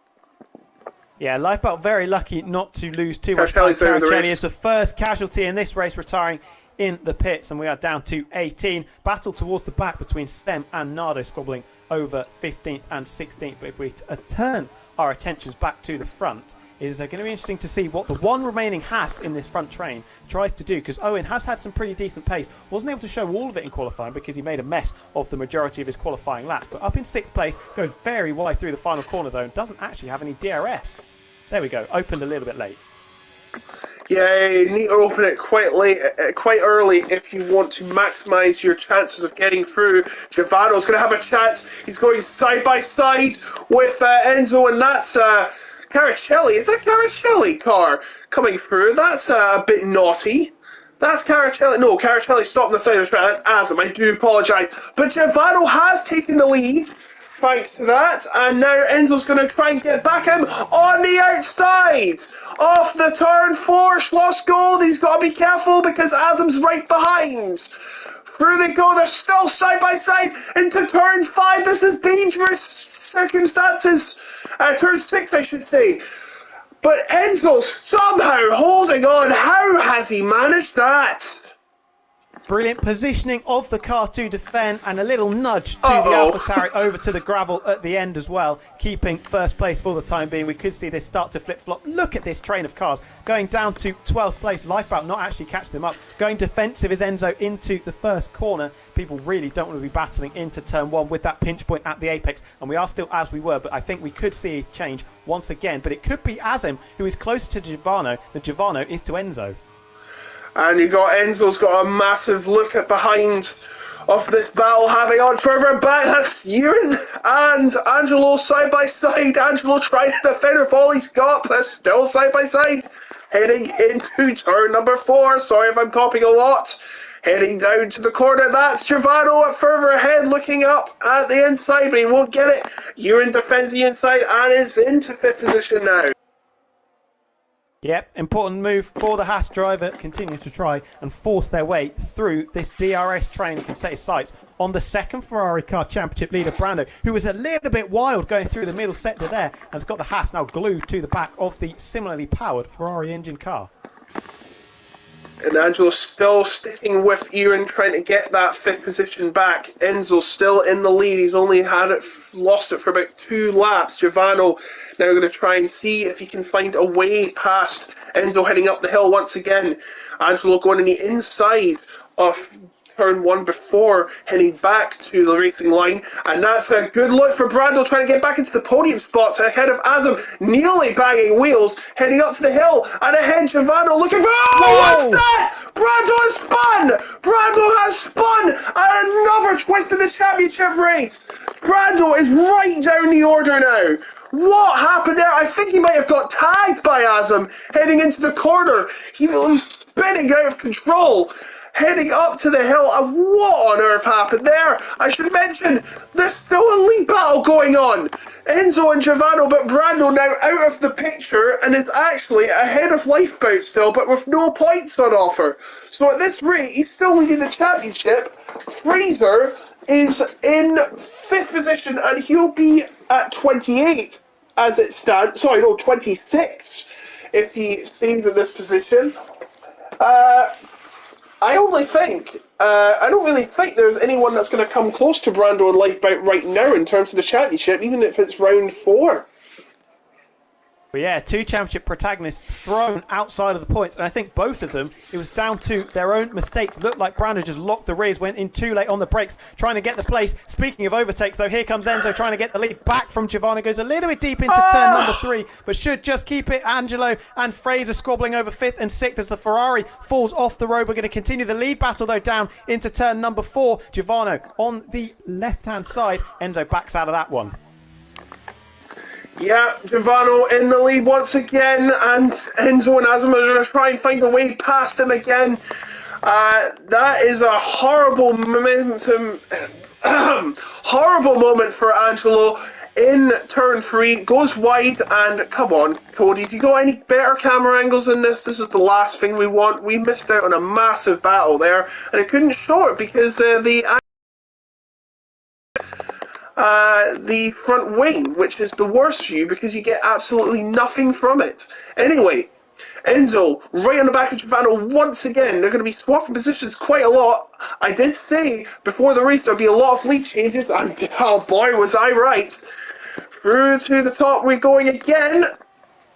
Speaker 2: Yeah, Lifeboat very lucky not to lose too much time. Caracelli is the first casualty in this race, retiring in the pits, and we are down to 18. Battle towards the back between Stem and Nardo, squabbling over 15th and 16th. But if we turn our attentions back to the front, it is going to be interesting to see what the one remaining Haas in this front train tries to do, because Owen has had some pretty decent pace. Wasn't able to show all of it in qualifying because he made a mess of the majority of his qualifying laps. But up in 6th place, goes very wide through the final corner though, and doesn't actually have any DRS. There we go, opened a little bit late.
Speaker 1: Yeah, you need to open it quite early if you want to maximise your chances of getting through. Giovanni's going to have a chance. He's going side by side with Enzo, and that's Caracelli. Is that Caracelli car coming through? That's a bit naughty. That's Caracelli. No, Caracelli stopped on the side of the track. That's Azam. I do apologise. But Giovanni has taken the lead, thanks to that, and now Enzo's going to try and get back him on the outside. Off the turn 4, Schloss Gold. He's got to be careful because Azam's right behind. Through they go. They're still side by side into turn 5. This is dangerous circumstances. Turn 6, I should say. But Enzo's somehow holding on. How has he managed that?
Speaker 2: Brilliant positioning of the car to defend, and a little nudge to the AlphaTauri over to the gravel at the end as well, keeping first place for the time being. We could see this start to flip-flop. Look at this train of cars going down to 12th place. Lifeboat not actually catch them up. Going defensive is Enzo into the first corner. People really don't want to be battling into turn 1 with that pinch point at the apex, and we are still as we were, but I think we could see a change once again. But it could be Azam who is closer to Giovanni than Giovanni is to Enzo.
Speaker 1: And you got Enzo's got a massive look at behind of this battle having on further back. That's Ewan and Angelo side by side. Angelo trying to defend with all he's got. That's still side by side. Heading into turn number 4. Sorry if I'm copying a lot. Heading down to the corner. That's Giovanni further ahead, looking up at the inside, but he won't get it. Ewan defends the inside and is into 5th position now.
Speaker 2: Yep, important move for the Haas driver. Continue to try and force their way through this DRS train. He can set his sights on the second Ferrari car championship leader, Brando, who was a little bit wild going through the middle sector there, and has got the Haas now glued to the back of the similarly powered Ferrari engine car.
Speaker 1: And Angelo's still sticking with Ewan, trying to get that 5th position back. Enzo's still in the lead. He's only lost it for about 2 laps. Giovanni now going to try and see if he can find a way past Enzo heading up the hill once again. Angelo going in the inside of turn 1 before heading back to the racing line, and that's a good look for Brando trying to get back into the podium spots ahead of Azam, nearly banging wheels, heading up to the hill, and ahead Giovanni looking for... Oh, what's that? Brando has spun! Brando has spun! And another twist in the championship race! Brando is right down the order now. What happened there? I think he might have got tagged by Azam heading into the corner. He was spinning out of control, heading up to the hill, and what on earth happened there? I should mention, there's still a lead battle going on. Enzo and Giovanni, but Brando now out of the picture, and is actually ahead of Lifeboat still, but with no points on offer. So at this rate, he's still leading the championship. Fraser is in 5th position, and he'll be at 28 as it stands. Sorry, no, 26 if he stays in this position. I don't really think there's anyone that's going to come close to Brando and Lifeboat right now in terms of the championship, even if it's round 4.
Speaker 2: But yeah, two championship protagonists thrown outside of the points, and I think both of them, it was down to their own mistakes. Looked like Brando just locked the rears, went in too late on the brakes, trying to get the place. Speaking of overtakes, though, here comes Enzo trying to get the lead back from Giovanni. Goes a little bit deep into turn number 3, but should just keep it. Angelo and Fraser squabbling over 5th and 6th as the Ferrari falls off the road. We're going to continue the lead battle, though, down into turn number 4. Giovanni on the left-hand side. Enzo backs out of that one.
Speaker 1: Yeah, Giovanni in the lead once again, and Enzo and Azam are going to try and find a way past him again. That is a horrible momentum, horrible moment for Angelo in turn 3. Goes wide, and come on, Cody, have you got any better camera angles than this? This is the last thing we want. We missed out on a massive battle there, and it couldn't show it because the front wing, which is the worst view because you get absolutely nothing from it. Anyway, Enzo right on the back of Giovanni once again. They're going to be swapping positions quite a lot. I did say before the race there'd be a lot of lead changes, and oh boy was I right. Through to the top we're going again.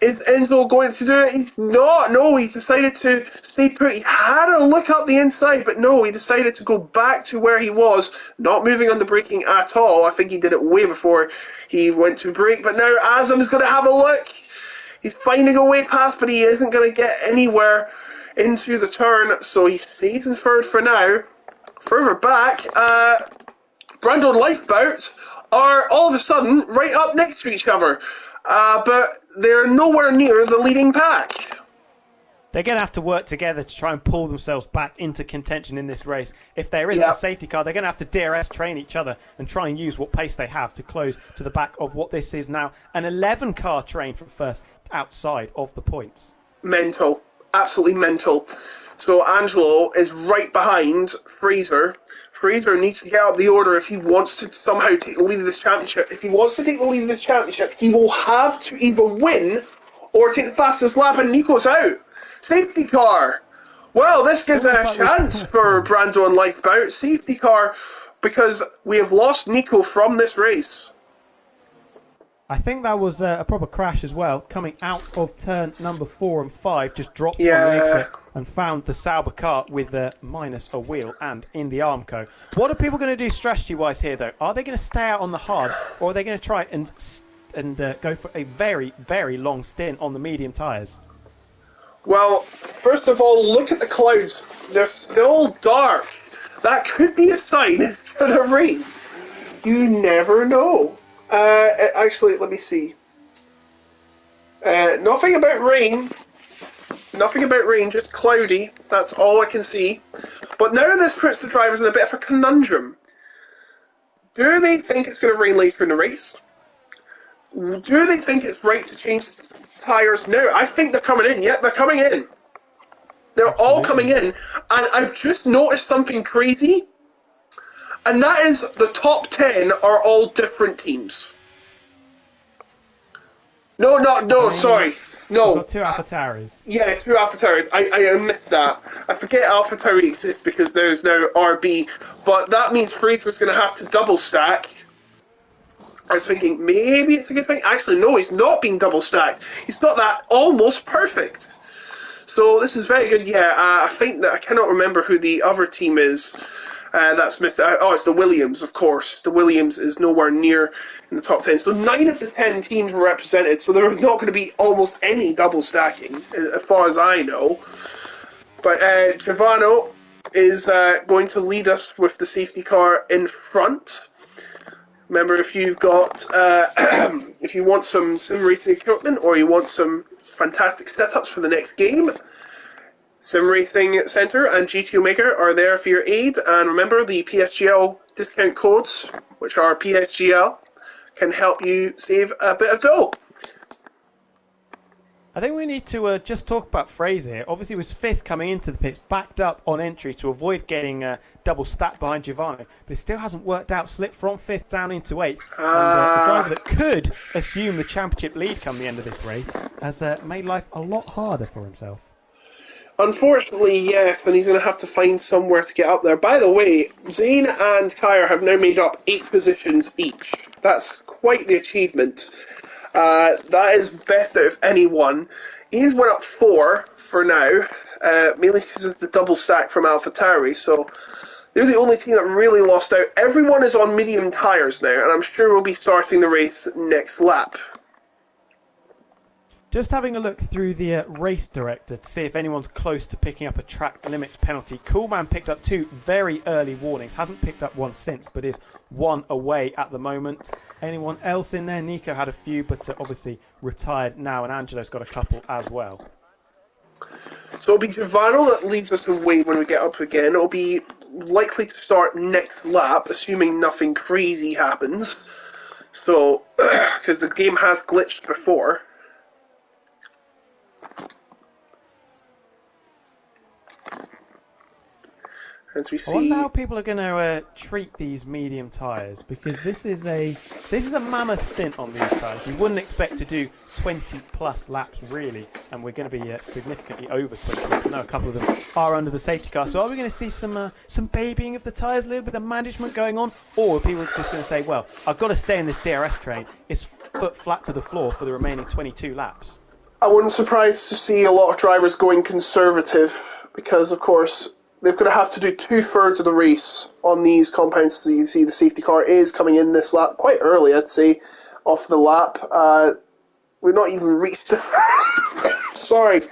Speaker 1: Is Enzo going to do it? He's not. No, he decided to stay put. He had a look up the inside, but no, he decided to go back to where he was, not moving on the braking at all. I think he did it way before he went to brake, but now Azam's going to have a look. He's finding a way past, but he isn't going to get anywhere into the turn, so he stays in third for now. Further back, Brando and Lifeboat are all of a sudden right up next to each other. But they're nowhere near the leading pack.
Speaker 2: They're going to have to work together to try and pull themselves back into contention in this race. If there isn't a safety car, they're going to have to DRS train each other and try and use what pace they have to close to the back of what this is now an 11-car train from first outside of the points.
Speaker 1: Mental. Absolutely mental. So Angelo is right behind Fraser. Fraser needs to get up the order if he wants to somehow take the lead of this championship. If he wants to take the lead of this championship, he will have to either win or take the fastest lap, and Nico's out. Safety car. Well, this gives a chance for Brando and Lifeboat. Safety car, because we have lost Nico from this race.
Speaker 2: I think that was a proper crash as well, coming out of turn number 4 and 5, just dropped on the exit and found the Sauber car with minus a wheel and in the Armco. What are people going to do strategy-wise here, though? Are they going to stay out on the hard, or are they going to try and go for a very, very long stint on the medium tyres?
Speaker 1: Well, first of all, look at the clouds. They're still dark. That could be a sign it's going to rain. You never know. Actually, let me see. Nothing about rain. Nothing about rain, just cloudy. That's all I can see. But now this puts the drivers in a bit of a conundrum. Do they think it's going to rain later in the race? Do they think it's right to change tyres now? I think they're coming in. Yeah, they're coming in. They're all coming in. And I've just noticed something crazy. And that is the top 10 are all different teams. No, sorry. No.
Speaker 2: We've got two AlphaTauris.
Speaker 1: Yeah, two AlphaTauris. I missed that. I forget AlphaTauri exists because there's now RB. But that means Fraser's going to have to double stack. I was thinking maybe it's a good thing. Actually, no, he's not being double stacked. He's got that almost perfect. So this is very good. Yeah, I think that I cannot remember who the other team is. That's missed. Oh, it's the Williams, of course. The Williams is nowhere near in the top 10. So 9 of the 10 teams were represented. So there's not going to be almost any double stacking, as far as I know. But Giovanni is going to lead us with the safety car in front. Remember, if you've got, if you want some sim racing equipment or you want some fantastic setups for the next game, Sim Racing Centre and GTO Maker are there for your aid. And remember, the PSGL discount codes, which are PSGL, can help you save a bit of dough.
Speaker 2: I think we need to just talk about Fraser here. Obviously, he was 5th coming into the pits, backed up on entry to avoid getting double stacked behind Giovanni, but it still hasn't worked out. Slipped from 5th down into 8th. And the driver that could assume the championship lead come the end of this race has made life a lot harder for himself.
Speaker 1: Unfortunately, yes, and he's going to have to find somewhere to get up there. By the way, Zane and Kyer have now made up 8 positions each. That's quite the achievement. That is best out of anyone. He's went up 4 for now, mainly because of the double stack from AlphaTauri, so they're the only team that really lost out. Everyone is on medium tyres now, and I'm sure we'll be starting the race next lap.
Speaker 2: Just having a look through the race director to see if anyone's close to picking up a track limits penalty. Coolman picked up 2 very early warnings. Hasn't picked up one since, but is 1 away at the moment. Anyone else in there? Nico had a few, but obviously retired now, and Angelo's got a couple as well.
Speaker 1: So it'll be Giovanni that leads us away when we get up again. It'll be likely to start next lap, assuming nothing crazy happens. So, because the game has glitched before. As we see,
Speaker 2: I wonder how people are going to treat these medium tyres, because this is a mammoth stint on these tyres. You wouldn't expect to do 20 plus laps really, and we're going to be significantly over 20 laps. I know a couple of them are under the safety car, so are we going to see some babying of the tyres, a little bit of management going on, or are people just going to say, well, I've got to stay in this DRS train, it's foot flat to the floor for the remaining 22 laps?
Speaker 1: I wouldn't surprise to see a lot of drivers going conservative, because of course they're going to have to do 2/3 of the race on these compounds. So you see the safety car is coming in this lap quite early, I'd say, off the lap. We've not even reached the sorry,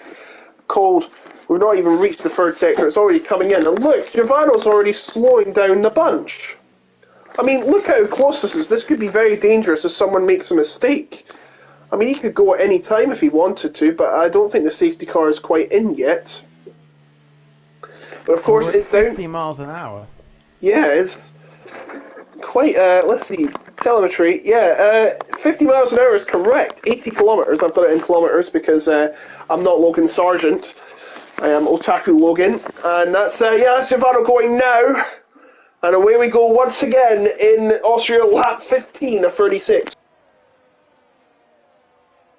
Speaker 1: cold. We've not even reached the third sector. It's already coming in. And look, Giovanni's already slowing down the bunch. I mean, look how close this is. This could be very dangerous if someone makes a mistake. I mean, he could go at any time if he wanted to, but I don't think the safety car is quite in yet. But of course, it's
Speaker 2: 50 miles an hour.
Speaker 1: Yeah, it's quite. Let's see, telemetry. Yeah, 50 miles an hour is correct. 80 kilometers. I've got it in kilometers because I'm not Logan Sargent. I am Otaku Logan, and that's that's Giovanni going now, and away we go once again in Austria, lap 15 of 36.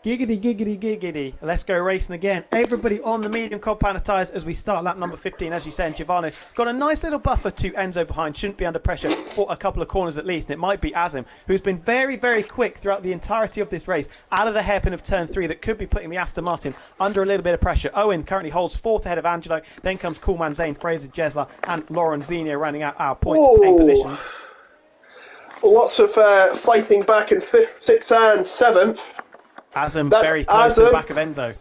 Speaker 2: Giggity, giggity, giggity. Let's go racing again. Everybody on the medium compound tyres as we start lap number 15. As you said, Giovanni got a nice little buffer to Enzo behind. Shouldn't be under pressure for a couple of corners at least. And it might be Azim, who's been very, very quick throughout the entirety of this race, out of the hairpin of turn 3 that could be putting the Aston Martin under a little bit of pressure. Owen currently holds 4th ahead of Angelo. Then comes Coolman, Zane, Fraser, Jesler and Lauren Zinio rounding out our points paying positions.
Speaker 1: Lots of fighting back in 5th, 6th and 7th.
Speaker 2: Azim very close to the back of Enzo.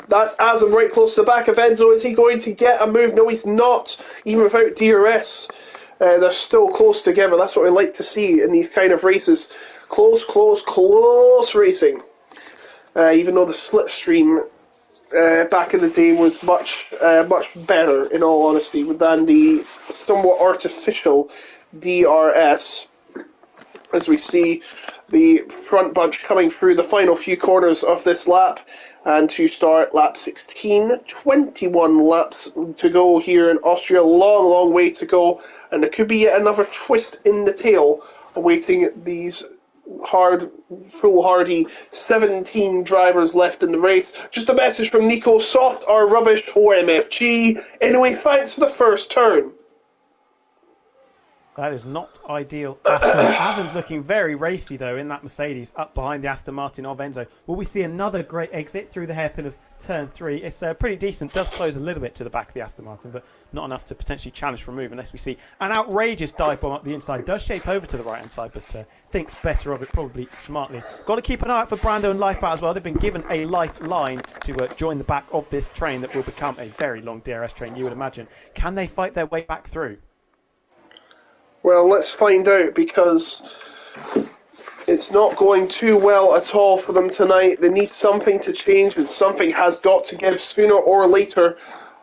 Speaker 1: That's Azim right close to the back of Enzo. Is he going to get a move? No, he's not. Even without DRS, they're still close together. That's what we like to see in these kind of races. Close, close, close racing. Even though the slipstream back in the day was much better, in all honesty, than the somewhat artificial DRS. As we see the front bunch coming through the final few corners of this lap, and to start lap 16, 21 laps to go here in Austria. Long, long way to go, and there could be yet another twist in the tail awaiting these foolhardy 17 drivers left in the race. Just a message from Nico: soft or rubbish OMFG. Anyway, thanks for the first turn.
Speaker 2: That is not ideal at all. Azim's looking very racy, though, in that Mercedes up behind the Aston Martin of Enzo. Will we see another great exit through the hairpin of turn 3? It's pretty decent. Does close a little bit to the back of the Aston Martin, but not enough to potentially challenge for a move unless we see an outrageous dive bomb up the inside. Does shape over to the right-hand side, but thinks better of it, probably smartly. Got to keep an eye out for Brando and Lifeboat as well. They've been given a lifeline to join the back of this train that will become a very long DRS train, you would imagine. Can they fight their way back through?
Speaker 1: Well, let's find out, because it's not going too well at all for them tonight. They need something to change, and something has got to give sooner or later.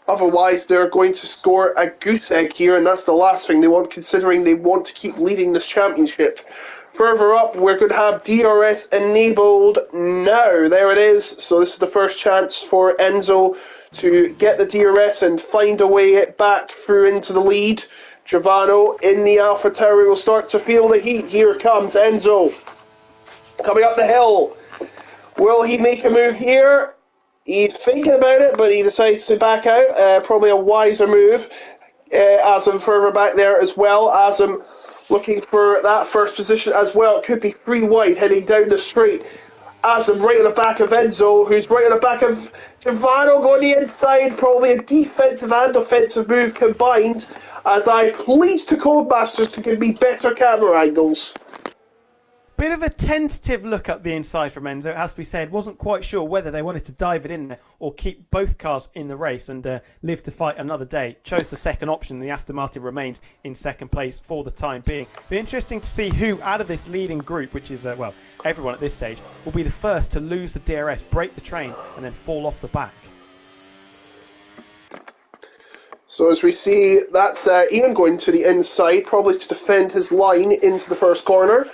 Speaker 1: Otherwise, they're going to score a goose egg here, and that's the last thing they want, considering they want to keep leading this championship. Further up, we're going to have DRS enabled now. There it is. So this is the first chance for Enzo to get the DRS and find a way back through into the lead. Giovanni in the AlphaTauri will start to feel the heat. Here comes Enzo coming up the hill. Will he make a move here? He's thinking about it, but he decides to back out. Probably a wiser move. Azim further back there as well. Azim looking for that first position as well. It could be 3 wide heading down the straight. Asum right on the back of Enzo, who's right on the back of Giovanni going the inside. Probably a defensive and offensive move combined, as I plead to Codemasters to give me better camera angles.
Speaker 2: Bit of a tentative look up the inside from Enzo, it has to be said. Wasn't quite sure whether they wanted to dive it in there or keep both cars in the race and live to fight another day. Chose the second option. The Aston Martin remains in second place for the time being. Be interesting to see who out of this leading group, which is, well, everyone at this stage, will be the first to lose the DRS, break the train and then fall off the back.
Speaker 1: So as we see, that's Ian going to the inside, probably to defend his line into the first corner,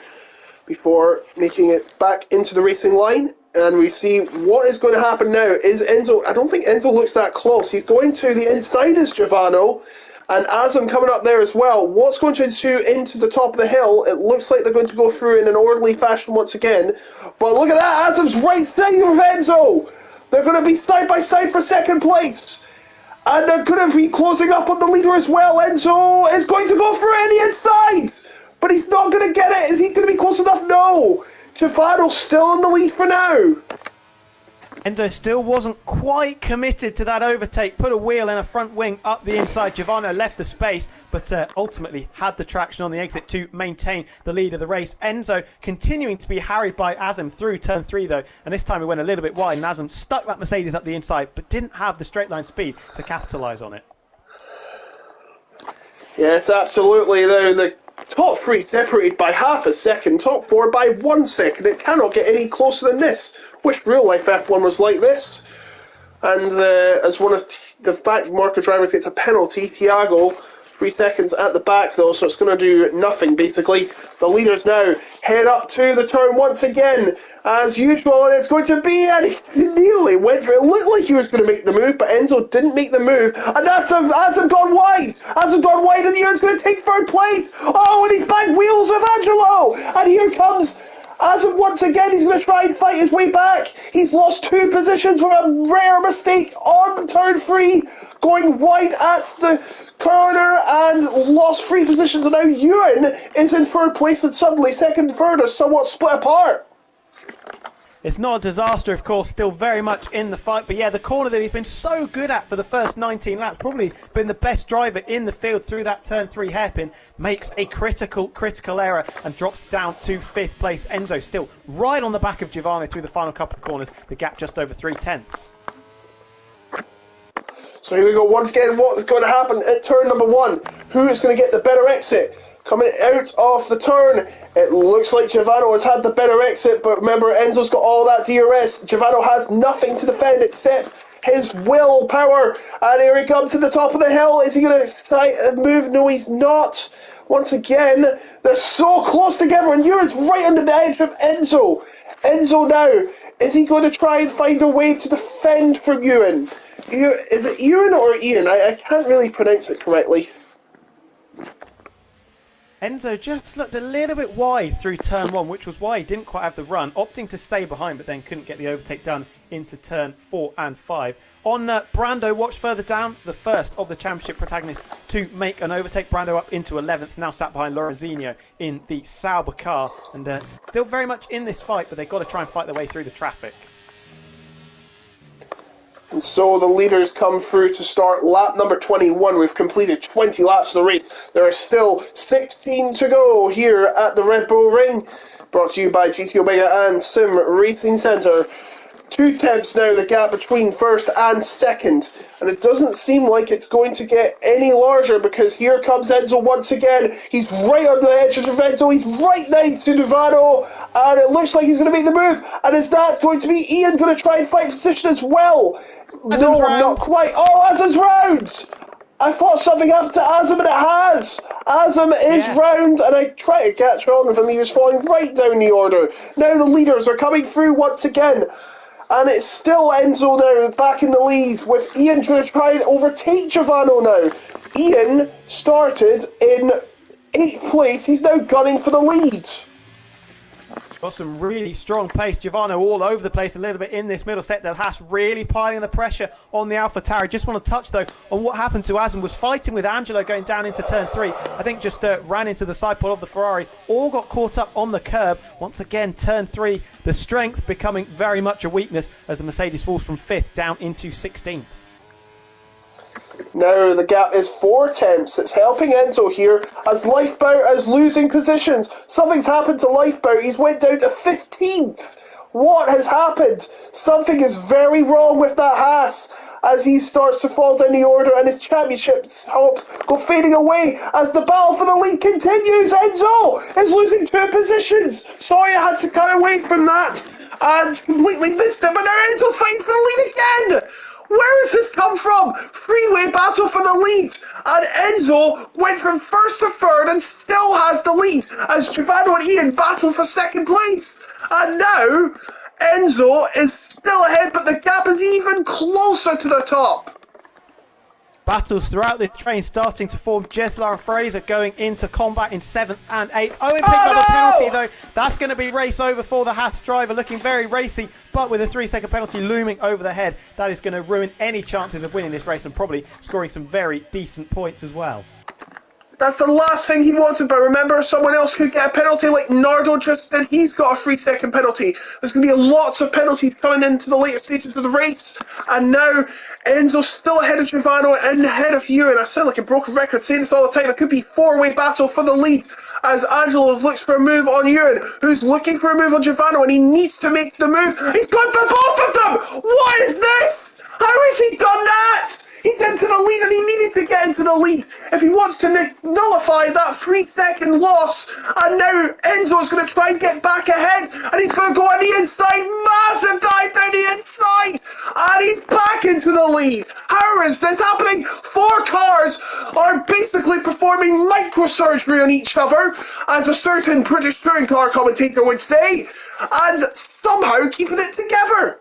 Speaker 1: before making it back into the racing line. And we see what is going to happen now is Enzo, I don't think Enzo looks that close. He's going to the inside as Giovanni, and Asum coming up there as well. What's going to do into the top of the hill? It looks like they're going to go through in an orderly fashion once again. But look at that, Asum's right side of Enzo. They're going to be side by side for second place. And they're going to be closing up on the leader as well. Enzo is going to go for it in the inside. But he's not going to get it. Is he going to be close enough? No. Giovanni's still in the lead for now.
Speaker 2: Enzo still wasn't quite committed to that overtake. Put a wheel and a front wing up the inside. Giovanni left the space, but ultimately had the traction on the exit to maintain the lead of the race. Enzo continuing to be harried by Asum through turn 3, though. And this time he went a little bit wide, and Asum stuck that Mercedes up the inside, but didn't have the straight line speed to capitalise on it.
Speaker 1: Yes, absolutely. The top 3 separated by half a second, top 4 by 1 second. It cannot get any closer than this. Wish real life F1 was like this. And as one of the back marker drivers gets a penalty, Thiago, 3 seconds at the back though, so it's going to do nothing basically. The leaders now head up to the turn once again, as usual, and it's going to be, and he nearly went for it. It looked like he was going to make the move, but Enzo didn't make the move, and Asum gone wide. Asum gone wide, and Ian's going to take third place. Oh, and he's back wheels with Angelo, and here comes Asum once again. He's going to try and fight his way back. He's lost 2 positions with a rare mistake on turn 3, going wide at the corner and lost 3 positions. And now Ewan is in third place, and suddenly second and third are somewhat split apart.
Speaker 2: It's not a disaster, of course, still very much in the fight. But yeah, the corner that he's been so good at for the first 19 laps, probably been the best driver in the field through that turn 3 hairpin, makes a critical error and drops down to 5th place. Enzo still right on the back of Giovanni through the final couple of corners, the gap just over 3/10.
Speaker 1: So here we go once again. What's going to happen at turn number 1? Who is going to get the better exit? Coming out of the turn, it looks like Giovanni has had the better exit, but remember, Enzo's got all that DRS. Giovanni has nothing to defend except his willpower. And here he comes to the top of the hill. Is he going to move? No, he's not. Once again, they're so close together, and Ewan's right on the edge of Enzo. Enzo now, is he going to try and find a way to defend from Ewan? Is it Ewan or Ian? I can't really pronounce it correctly.
Speaker 2: Enzo just looked a little bit wide through turn 1, which was why he didn't quite have the run, opting to stay behind, but then couldn't get the overtake done into turn 4 and 5. On Brando, watch further down, the first of the championship protagonists to make an overtake. Brando up into 11th, now sat behind Lorenzino in the Sauber car, and still very much in this fight, but they've got to try and fight their way through the traffic.
Speaker 1: And so the leaders come through to start lap number 21. We've completed 20 laps of the race. There are still 16 to go here at the Red Bull Ring. Brought to you by GT Omega and Sim Racing Centre. 2 tenths now, the gap between first and second. And it doesn't seem like it's going to get any larger, because here comes Enzo once again. He's right on the edge of Enzo. He's right next to Giovanni. And it looks like he's going to make the move. And is that going to be Ian going to try and fight position as well? No, not quite. Oh, Asum's round! I thought something happened to Asum, and it has. Asum is round, and I tried to catch on with him. He was falling right down the order. Now the leaders are coming through once again. And it's still Enzo now back in the lead, with Ian trying to try and overtake Giovanni now. Ian started in 8th place. He's now gunning for the lead.
Speaker 2: Got some really strong pace. Giovanni all over the place a little bit in this middle sector. Haas really piling the pressure on the AlphaTauri. Just want to touch, though, on what happened to Azem. Was fighting with Angelo going down into turn 3. I think just ran into the side pod of the Ferrari. All got caught up on the curb. Once again, turn 3, the strength becoming very much a weakness as the Mercedes falls from 5th down into 16th.
Speaker 1: Now the gap is 4 tenths. It's helping Enzo here as Lifeboat is losing positions. Something's happened to Lifeboat. He's went down to 15th. What has happened? Something is very wrong with that Haas as he starts to fall down the order and his championships hopes go fading away as the battle for the lead continues. Enzo is losing 2 positions. Sorry I had to cut away from that and completely missed it, but now Enzo's fighting for the lead again. Where has this come from? Freeway battle for the lead. And Enzo went from 1st to 3rd and still has the lead as Giovanni and Ian battle for 2nd place. And now Enzo is still ahead, but the gap is even closer to the top.
Speaker 2: Battles throughout the train starting to form. Jeslar and Fraser going into combat in 7th and 8th. Owen picked up a penalty, though. That's going to be race over for the Haas driver, looking very racy, but with a 3-second penalty looming over the head. That is going to ruin any chances of winning this race and probably scoring some very decent points as well.
Speaker 1: That's the last thing he wanted, but remember, someone else could get a penalty like Nardo just did. He's got a 3-second penalty. There's going to be lots of penalties coming into the later stages of the race. And now Enzo's still ahead of Giovanni and ahead of Ewan. I sound like a broken record saying this all the time. It could be 4-way battle for the lead as Angelo looks for a move on Ewan, who's looking for a move on Giovanni, and he needs to make the move. He's gone for both of them! What is this? How has he done that? He's into the lead and he needed to get into the lead if he wants to nullify that 3-second loss. And now Enzo's going to try and get back ahead and he's going to go on the inside. Massive dive down the inside and he's back into the lead. How is this happening? 4 cars are basically performing microsurgery on each other, as a certain British touring car commentator would say, and somehow keeping it together.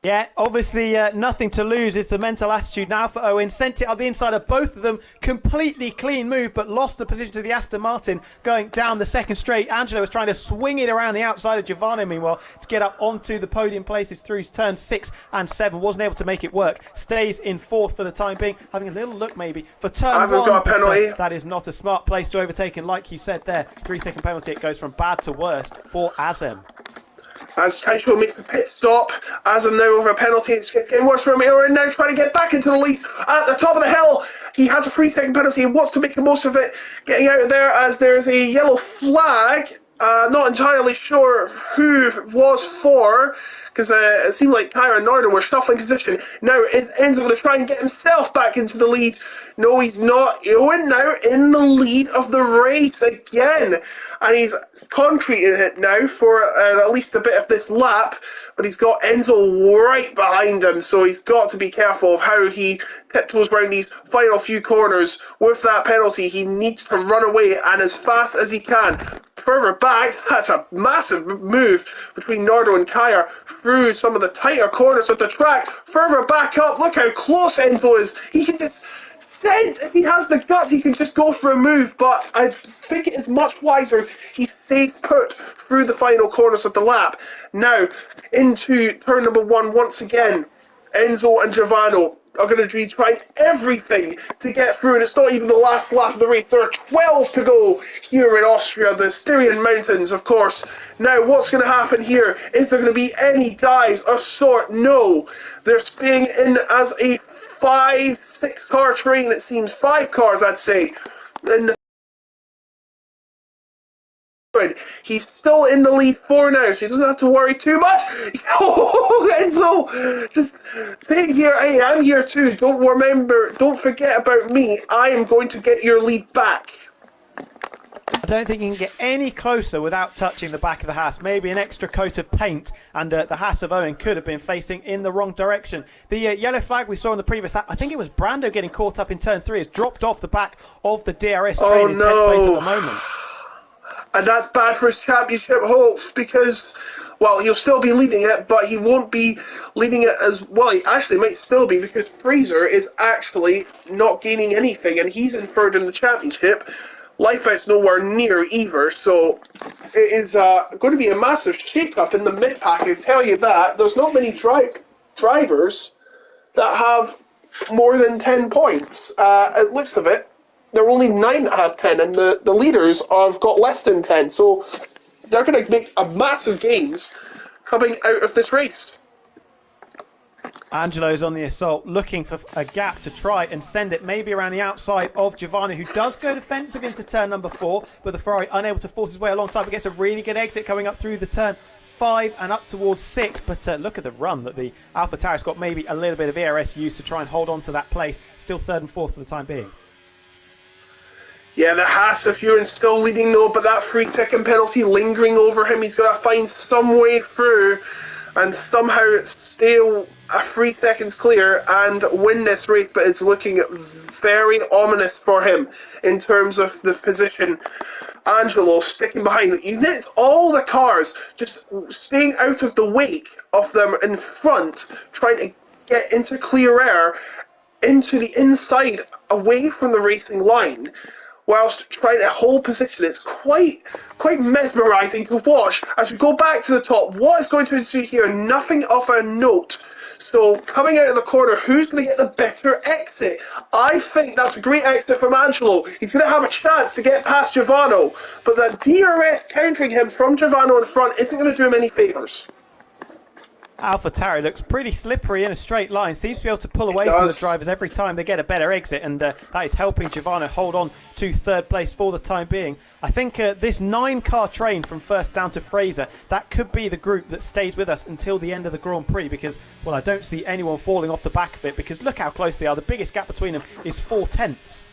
Speaker 2: Yeah, obviously nothing to lose is the mental attitude now for Owen. Sent it on the inside of both of them. Completely clean move, but lost the position to the Aston Martin going down the 2nd straight. Angelo was trying to swing it around the outside of Giovanni, meanwhile, to get up onto the podium places through turns 6 and 7. Wasn't able to make it work. Stays in 4th for the time being. Having a little look maybe for turn 1.
Speaker 1: Got a penalty.
Speaker 2: That is not a smart place to overtake. And like you said there, 3-second penalty. It goes from bad to worse for Azem.
Speaker 1: As Taisho makes a pit stop, Azem now over a penalty, it's getting worse for him. And now trying to get back into the lead at the top of the hill. He has a 3-second penalty and wants to make the most of it, getting out of there as there's a yellow flag. Not entirely sure who it was for, because it seemed like Kyra and Norden were shuffling position. Now is Enzo going to try and get himself back into the lead? No, he's not. Owen now in the lead of the race again. And he's concreted it now for at least a bit of this lap. But he's got Enzo right behind him. So he's got to be careful of how he tiptoes around these final few corners. With that penalty, he needs to run away and as fast as he can. Further back, that's a massive move between Nardo and Kyer through some of the tighter corners of the track. Further back up, look how close Enzo is. He can just sense, if he has the guts, he can just go for a move, but I think it is much wiser he stays put through the final corners of the lap. Now, into turn number 1 once again. Enzo and Giovanni are going to be trying everything to get through, and it's not even the last lap of the race. There are 12 to go here in Austria, the Styrian Mountains, of course. Now, what's going to happen here? Is there going to be any dives of sort? No. They're staying in as a 5-6 car train, it seems. 5 cars, I'd say. And he's still in the lead 4 now, so he doesn't have to worry too much. Oh, Enzo, just take here. Hey, I'm here too. Don't forget about me. I am going to get your lead back.
Speaker 2: I don't think you can get any closer without touching the back of the Haas. Maybe an extra coat of paint, and the Haas of Owen could have been facing in the wrong direction. The yellow flag we saw in the previous lap, I think it was Brando getting caught up in turn 3, has dropped off the back of the DRS train in 10th place at the moment.
Speaker 1: And that's bad for his championship hopes because, well, he'll still be leading it, but he won't be leading it as well. He actually might still be because Fraser is actually not gaining anything, and he's in 3rd in the championship. Lifeout's nowhere near either, so it is going to be a massive shake-up in the mid-pack, I tell you that. There's not many drivers that have more than 10 points. It looks of it, there are only 9 that have 10, and the leaders have got less than 10, so they're going to make a massive gains coming out of this race.
Speaker 2: Angelo's on the assault, looking for a gap to try and send it maybe around the outside of Giovanni, who does go defensive into turn number 4, but the Ferrari unable to force his way alongside, but gets a really good exit coming up through the turn 5 and up towards 6. But look at the run that the AlphaTauri's got. Maybe a little bit of ERS used to try and hold on to that place. Still 3rd and 4th for the time being.
Speaker 1: Yeah, the Haas of Ewan still leading though, but that 3-second penalty lingering over him. He's got to find some way through and somehow stay a 3 seconds clear and win this race, but it's looking very ominous for him in terms of the position. Angelo sticking behind. It's all the cars just staying out of the wake of them in front, trying to get into clear air, into the inside, away from the racing line, whilst trying to hold position. It's quite mesmerising to watch as we go back to the top. What is going to ensue here? Nothing of a note. So coming out of the corner, who's going to get the better exit? I think that's a great exit from Angelo. He's going to have a chance to get past Giovanni, but that DRS countering him from Giovanni in front isn't going to do him any favours.
Speaker 2: AlphaTauri looks pretty slippery in a straight line. Seems to be able to pull away from the drivers every time they get a better exit, and that is helping Giovanni hold on to 3rd place for the time being. I think this 9-car train from first down to Fraser, that could be the group that stays with us until the end of the Grand Prix, because, well, I don't see anyone falling off the back of it, because look how close they are. The biggest gap between them is 4 tenths.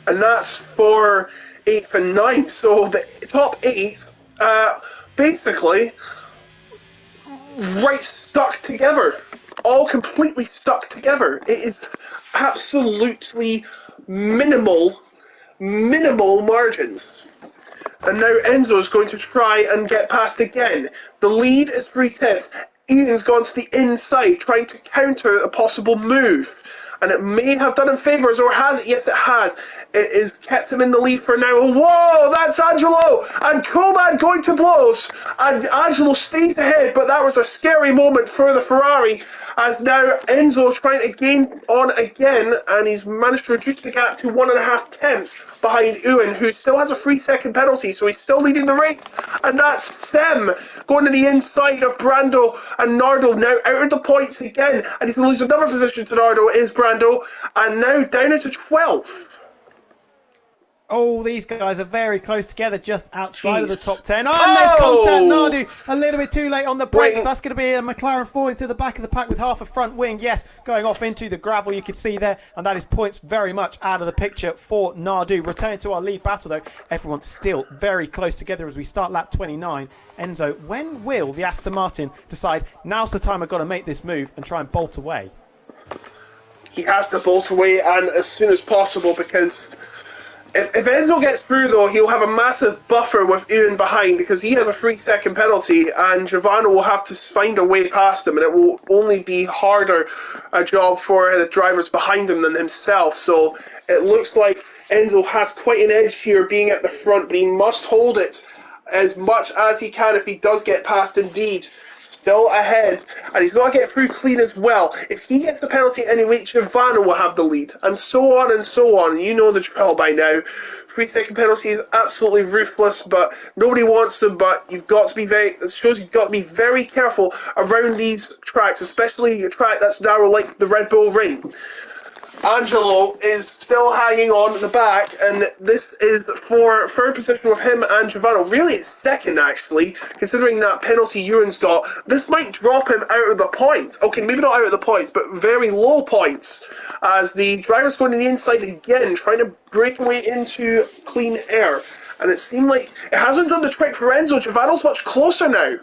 Speaker 1: And that's for 8th and 9th. So the top 8, basically, right stuck together, all completely stuck together. It is absolutely minimal margins. And now Enzo is going to try and get past again. The lead is 3 tenths. Ian's gone to the inside trying to counter a possible move, and it may have done him favours, or has it? Yes, it has. It has kept him in the lead for now. Whoa, that's Angelo! And Coleman going to blows. And Angelo stays ahead, but that was a scary moment for the Ferrari, as now Enzo trying to gain on again, and he's managed to reduce the gap to 1.5 tenths behind Ewan, who still has a 3-second penalty, so he's still leading the race. And that's Sem going to the inside of Brando, and Nardo now out of the points again, and he's going to lose another position to Nardo, is Brando, and now down into 12th.
Speaker 2: Oh, these guys are very close together, just outside of the top 10. Oh, and there's contact. Nardu a little bit too late on the brakes. That's going to be a McLaren falling to the back of the pack with half a front wing. Yes, going off into the gravel, you can see there. And that is points very much out of the picture for Nardu. Returning to our lead battle, though, everyone's still very close together as we start lap 29. Enzo, when will the Aston Martin decide, now's the time I've got to make this move and try and bolt away?
Speaker 1: He has to bolt away, and as soon as possible, because if Enzo gets through, though, he'll have a massive buffer with Ewan behind, because he has a 3-second penalty, and Giovanni will have to find a way past him, and it will only be harder a job for the drivers behind him than himself. So it looks like Enzo has quite an edge here, being at the front, but he must hold it as much as he can if he does get past indeed. Still ahead, and he's got to get through clean as well. If he gets a penalty anyway, Giovanni will have the lead, and so on and so on. You know the drill by now. 3-second penalty is absolutely ruthless, but nobody wants them. But you've got to be it shows you've got to be very careful around these tracks, especially a track that's narrow like the Red Bull Ring. Angelo is still hanging on at the back, and this is for third position with him and Giovanni. Really, it's second, actually, considering that penalty Ewan's got. This might drop him out of the points. Okay, maybe not out of the points, but very low points, as the driver's going to the inside again, trying to break away into clean air. And it seemed like it hasn't done the trick for Enzo. Giovanni's much closer now.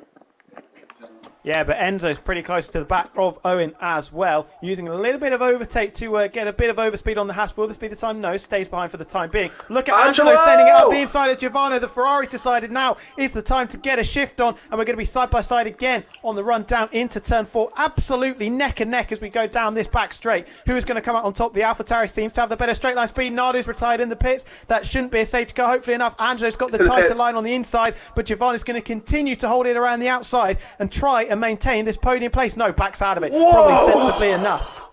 Speaker 2: Yeah, but Enzo's pretty close to the back of Owen as well, using a little bit of overtake to get a bit of overspeed on the Haas. Will this be the time? No, stays behind for the time being. Look at Angelo sending it up the inside of Giovanni. The Ferrari's decided now is the time to get a shift on, and we're going to be side by side again on the run down into turn 4. Absolutely neck and neck as we go down this back straight. Who is going to come out on top? The AlphaTauri seems to have the better straight line speed. Nardo's retired in the pits. That shouldn't be a safety car. Hopefully enough. Angelo's got the tighter line on the inside, but Giovanni's going to continue to hold it around the outside and try and maintain this podium place. No, backs out of it.
Speaker 1: Whoa.
Speaker 2: Probably sensibly enough.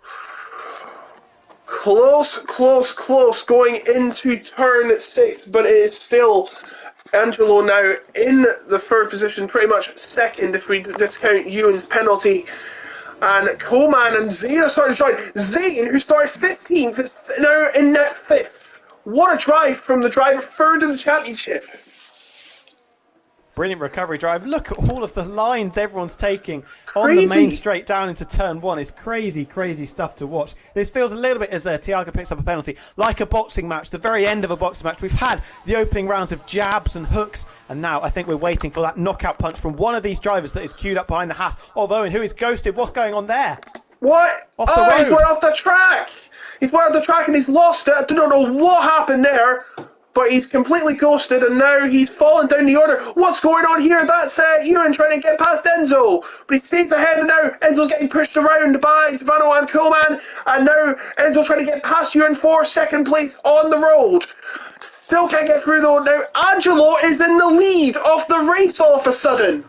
Speaker 1: Close going into turn 6, but it is still Angelo now in the 3rd position, pretty much 2nd if we discount Ewan's penalty. And Coleman and Zane are starting to join. Zane, who started 15th, is now in net 5th. What a drive from the driver 3rd in the championship.
Speaker 2: Brilliant recovery drive. Look at all of the lines everyone's taking on the main straight down into turn 1. It's crazy, crazy stuff to watch. This feels a little bit, as Tiago picks up a penalty, like a boxing match, the very end of a boxing match. We've had the opening rounds of jabs and hooks, and now I think we're waiting for that knockout punch from one of these drivers that is queued up behind the Haas of Owen, who is ghosted. What's going on there?
Speaker 1: What? He's went off the track. He's went off the track and he's lost it. I don't know what happened there. But he's completely ghosted, and now he's fallen down the order. What's going on here? That's Ewan trying to get past Enzo. But he stays ahead, and now Enzo's getting pushed around by Giovanni and Coleman. And now Enzo trying to get past Ewan for 2nd place on the road. Still can't get through, though. Now Angelo is in the lead of the race all of a sudden.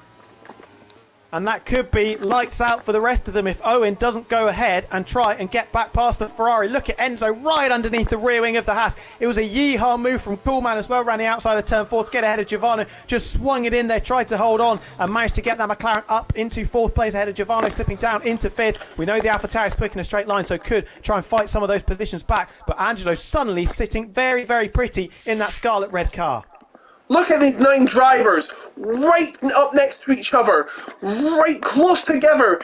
Speaker 2: And that could be lights out for the rest of them if Owen doesn't go ahead and try and get back past the Ferrari. Look at Enzo right underneath the rear wing of the Haas. It was a yeehaw move from Coolman as well, ran the outside of turn 4 to get ahead of Giovanni. Just swung it in there, tried to hold on and managed to get that McLaren up into 4th place ahead of Giovanni, slipping down into 5th. We know the AlphaTauri is quick in a straight line, so could try and fight some of those positions back. But Angelo suddenly sitting very, very pretty in that scarlet red car.
Speaker 1: Look at these 9 drivers, right up next to each other, right close together.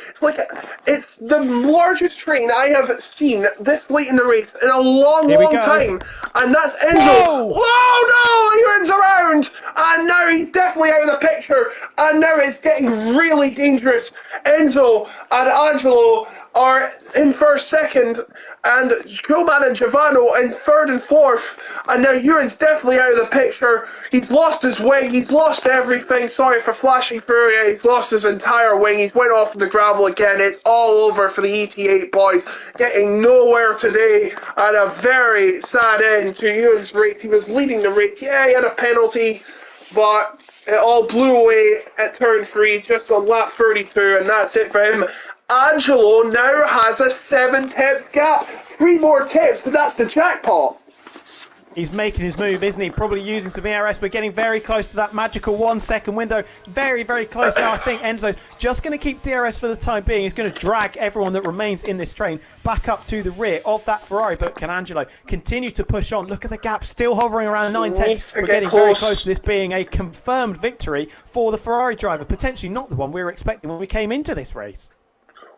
Speaker 1: It's the largest train I have seen this late in the race in a long time. And that's Enzo. Oh no, Ewan's around. And now he's definitely out of the picture. And now it's getting really dangerous. Enzo and Angelo are in 1st, 2nd, and Coleman and Giovanni in 3rd and 4th. And now Ewan's definitely out of the picture. He's lost his wing. He's lost everything. Sorry for flashing through you. He's lost his entire wing. He's went off the gravel again. It's all over for the ET8 boys. Getting nowhere today. And a very sad end to Ewan's race. He was leading the race. Yeah, he had a penalty, but it all blew away at turn 3, just on lap 32, and that's it for him. Angelo now has a 7-tenth gap. 3 more tenths, and that's the jackpot.
Speaker 2: He's making his move, isn't he? Probably using some ERS. We're getting very close to that magical 1-second window. Very, very close now. I think Enzo's just going to keep DRS for the time being. He's going to drag everyone that remains in this train back up to the rear of that Ferrari. But can Angelo continue to push on? Look at the gap, still hovering around 9 tenths. We're getting very close to this being a confirmed victory for the Ferrari driver. Potentially not the one we were expecting when we came into this race.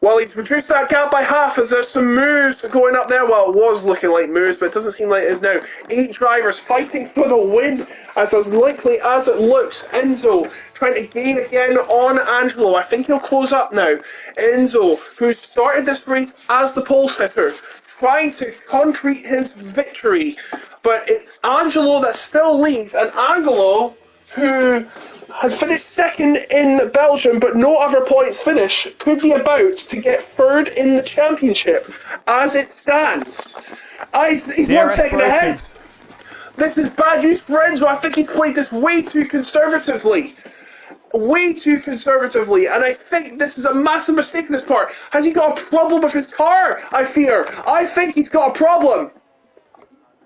Speaker 1: Well, he's reduced that gap by half as there's some moves going up there. Well, it was looking like moves, but it doesn't seem like it is now. 8 drivers fighting for the win, as likely as it looks. Enzo trying to gain again on Angelo. I think he'll close up now. Enzo, who started this race as the pole sitter, trying to concrete his victory. But it's Angelo that still leads, and Angelo, who had finished 2nd in Belgium but no other points finish, could be about to get 3rd in the championship as it stands. He's 1 second ahead. This is bad news for Enzo. I think he's played this way too conservatively. And I think this is a massive mistake on his part. Has he got a problem with his car? I fear. I think he's got a problem.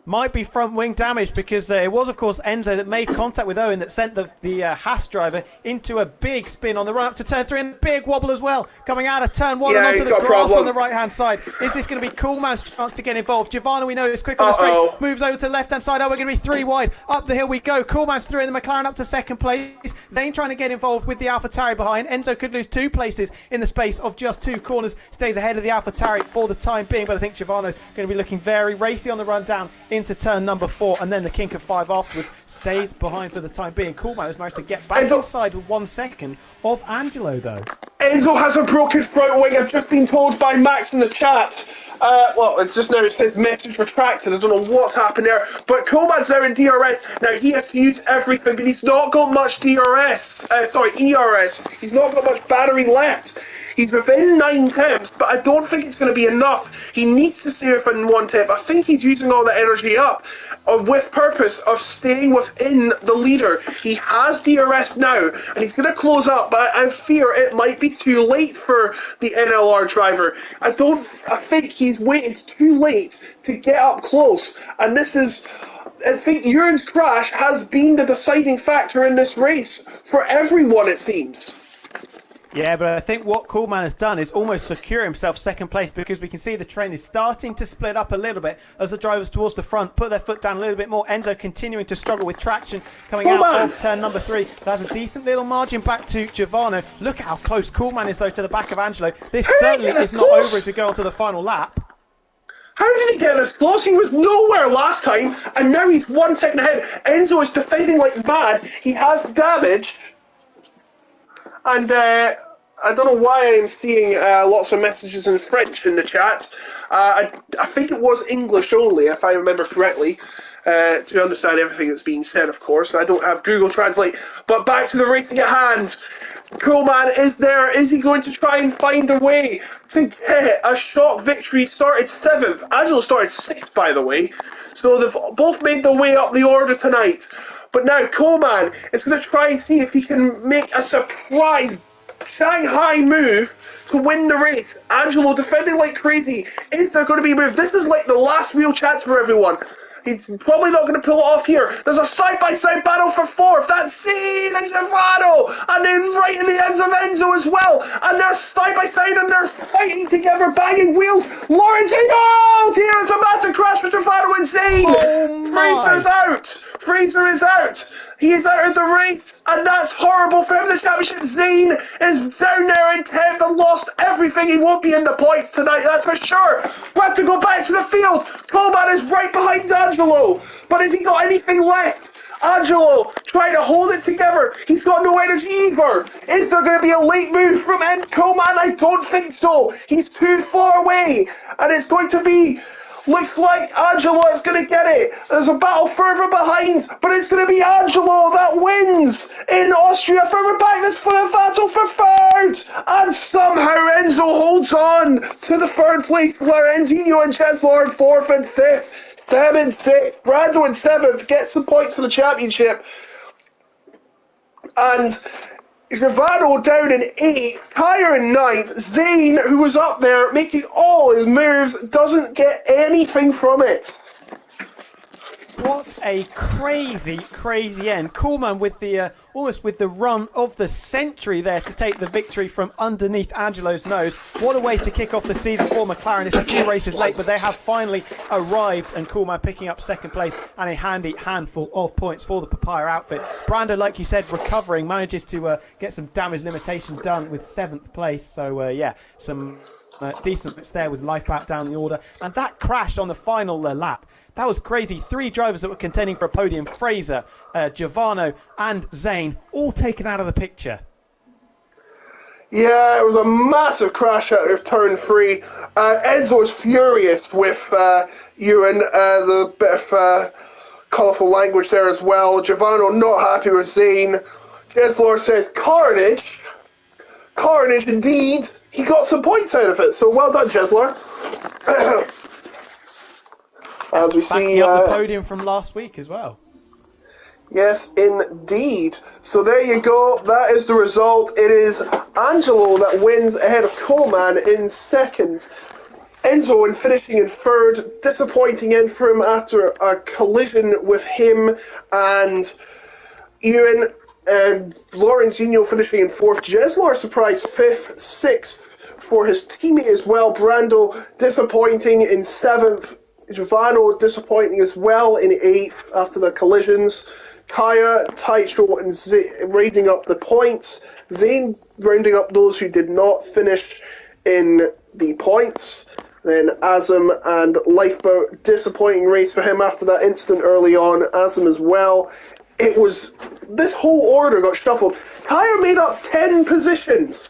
Speaker 2: Might be front wing damage, because it was, of course, Enzo that made contact with Owen that sent the Haas driver into a big spin on the run up to turn 3 and a big wobble as well, coming out of turn 1 and onto the grass on the right hand side. Is this going to be Coolman's chance to get involved? Giovanni, we know, is quick on the straight, moves over to the left hand side. Oh, we're going to be 3 wide. Up the hill we go. Coolman's through in the McLaren up to 2nd place. Zane trying to get involved with the AlphaTauri behind. Enzo could lose 2 places in the space of just 2 corners. Stays ahead of the AlphaTauri for the time being, but I think Giovanni's going to be looking very racy on the run down into turn number 4, and then the kink of 5 afterwards. Stays behind for the time being. Coolman has managed to get back inside with 1 second of Angelo, though.
Speaker 1: Enzo has a broken front wing. I've just been told by Max in the chat. Well, it's just now, it says message retracted. I don't know what's happened there. But Coleman's now in DRS. Now, he has to use everything, but he's not got much ERS. He's not got much battery left. He's within 9 temps, but I don't think it's going to be enough. He needs to stay within 1 temp. I think he's using all the energy up with purpose of staying within the leader. He has DRS now, and he's going to close up, but I fear it might be too late for the NLR driver. I think he's waited too late to get up close, and I think Uren's crash has been the deciding factor in this race for everyone, it seems.
Speaker 2: Yeah, but I think what Coolman has done is almost secure himself second place, because we can see the train is starting to split up a little bit as the drivers towards the front put their foot down a little bit more. Enzo continuing to struggle with traction coming out of turn number 3. That's a decent little margin back to Giovanni. Look at how close Coolman is, though, to the back of Angelo. This certainly is not over as we go on to the final lap.
Speaker 1: How did he get this close? He was nowhere last time, and now he's 1 second ahead. Enzo is defending like mad. He has damage. And I don't know why I'm seeing lots of messages in French in the chat. I think it was English only, if I remember correctly, to understand everything that's being said, of course. I don't have Google Translate. But back to the racing at hand. Coolman is there. Is he going to try and find a way to get a shot victory? Started 7th. Angelo started 6th, by the way. So they've both made their way up the order tonight. But now Coleman is going to try and see if he can make a surprise Shanghai move to win the race. Angelo defending like crazy. Is there going to be a move? This is like the last real chance for everyone. He's probably not going to pull it off here. There's a side-by-side battle for 4th. That's Zane and Giovanni. And then right in the ends of Enzo as well. And they're side-by-side and they're fighting together, banging wheels. Laurentino! Here's a massive crash with Giovanni and Zane.
Speaker 2: Oh
Speaker 1: Fraser's out. Fraser is out. He is out of the race. And that's horrible for him. The championship. Zane is down there in 10th and lost everything. He won't be in the points tonight, that's for sure. We have to go back to the field. Coleman is right behind Angelo. But has he got anything left? Angelo trying to hold it together. He's got no energy either. Is there going to be a late move from Coleman? I don't think so. He's too far away. And it's going to be... Looks like Angelo is going to get it. There's a battle further behind, but it's going to be Angelo that wins in Austria. Further back, there's for the battle for 3rd. And somehow Enzo holds on to the 3rd place. Lorenzino and Chesler in 4th and 5th. Sam in 6th. Brando in 7th. Gets some points for the championship. And Giovanni down in 8th, Kyer in 9th, Zane, who was up there making all his moves, doesn't get anything from it.
Speaker 2: What a crazy, crazy end. Coolman with the almost with the run of the century there to take the victory from underneath Angelo's nose. What a way to kick off the season for McLaren. It's a few races late, but they have finally arrived, and Coolman picking up 2nd place and a handy handful of points for the Papaya outfit. Brando, like you said, recovering, manages to get some damage limitation done with 7th place. So, yeah, some... decent bits there with life back down the order. And that crash on the final lap, that was crazy. 3 drivers that were contending for a podium, Fraser, Giovanni and Zane, all taken out of the picture.
Speaker 1: Yeah, it was a massive crash out of turn 3. Enzo was furious with Ewan, the bit of colourful language there as well. Giovanni not happy with Zane. Jesler says, Carnage. Carnage indeed. He got some points out of it, so well done, Jesler. As we see,
Speaker 2: backing up the podium from last week as well.
Speaker 1: Yes, indeed. So there you go. That is the result. It is Angelo that wins ahead of Coleman in 2nd. Enzo in finishing in 3rd. Disappointing end for him after a collision with him and Ewan. And Lorenzino finishing in 4th. Jesler surprised 5th, 6th for his teammate as well. Brando disappointing in 7th. Giovanni disappointing as well in 8th after the collisions. Kaya, Taicho, and raiding up the points. Zane rounding up those who did not finish in the points. Then Azam and Lifeboat, disappointing race for him after that incident early on. Azam as well. This whole order got shuffled. Tyre made up 10 positions.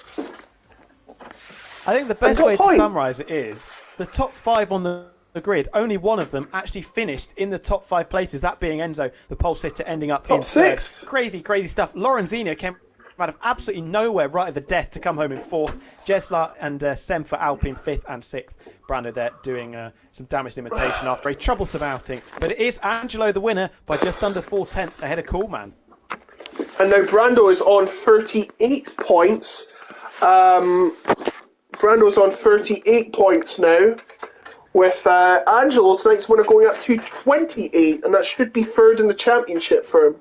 Speaker 2: I think the best way to summarise it is the top 5 on the grid, only one of them actually finished in the top 5 places, that being Enzo, the pole sitter, ending up
Speaker 1: top
Speaker 2: in
Speaker 1: 6.
Speaker 2: third. Crazy stuff. Lorenzino came out of absolutely nowhere, right at the death, to come home in 4th. Jesler and Sem for Alpine 5th and 6th. Brando there doing some damage limitation after a troublesome outing. But it is Angelo the winner by just under 4 tenths ahead of Coolman.
Speaker 1: And now Brando is on 38 points. Brando's on 38 points now, with Angelo, tonight's winner, going up to 28, and that should be third in the championship for him.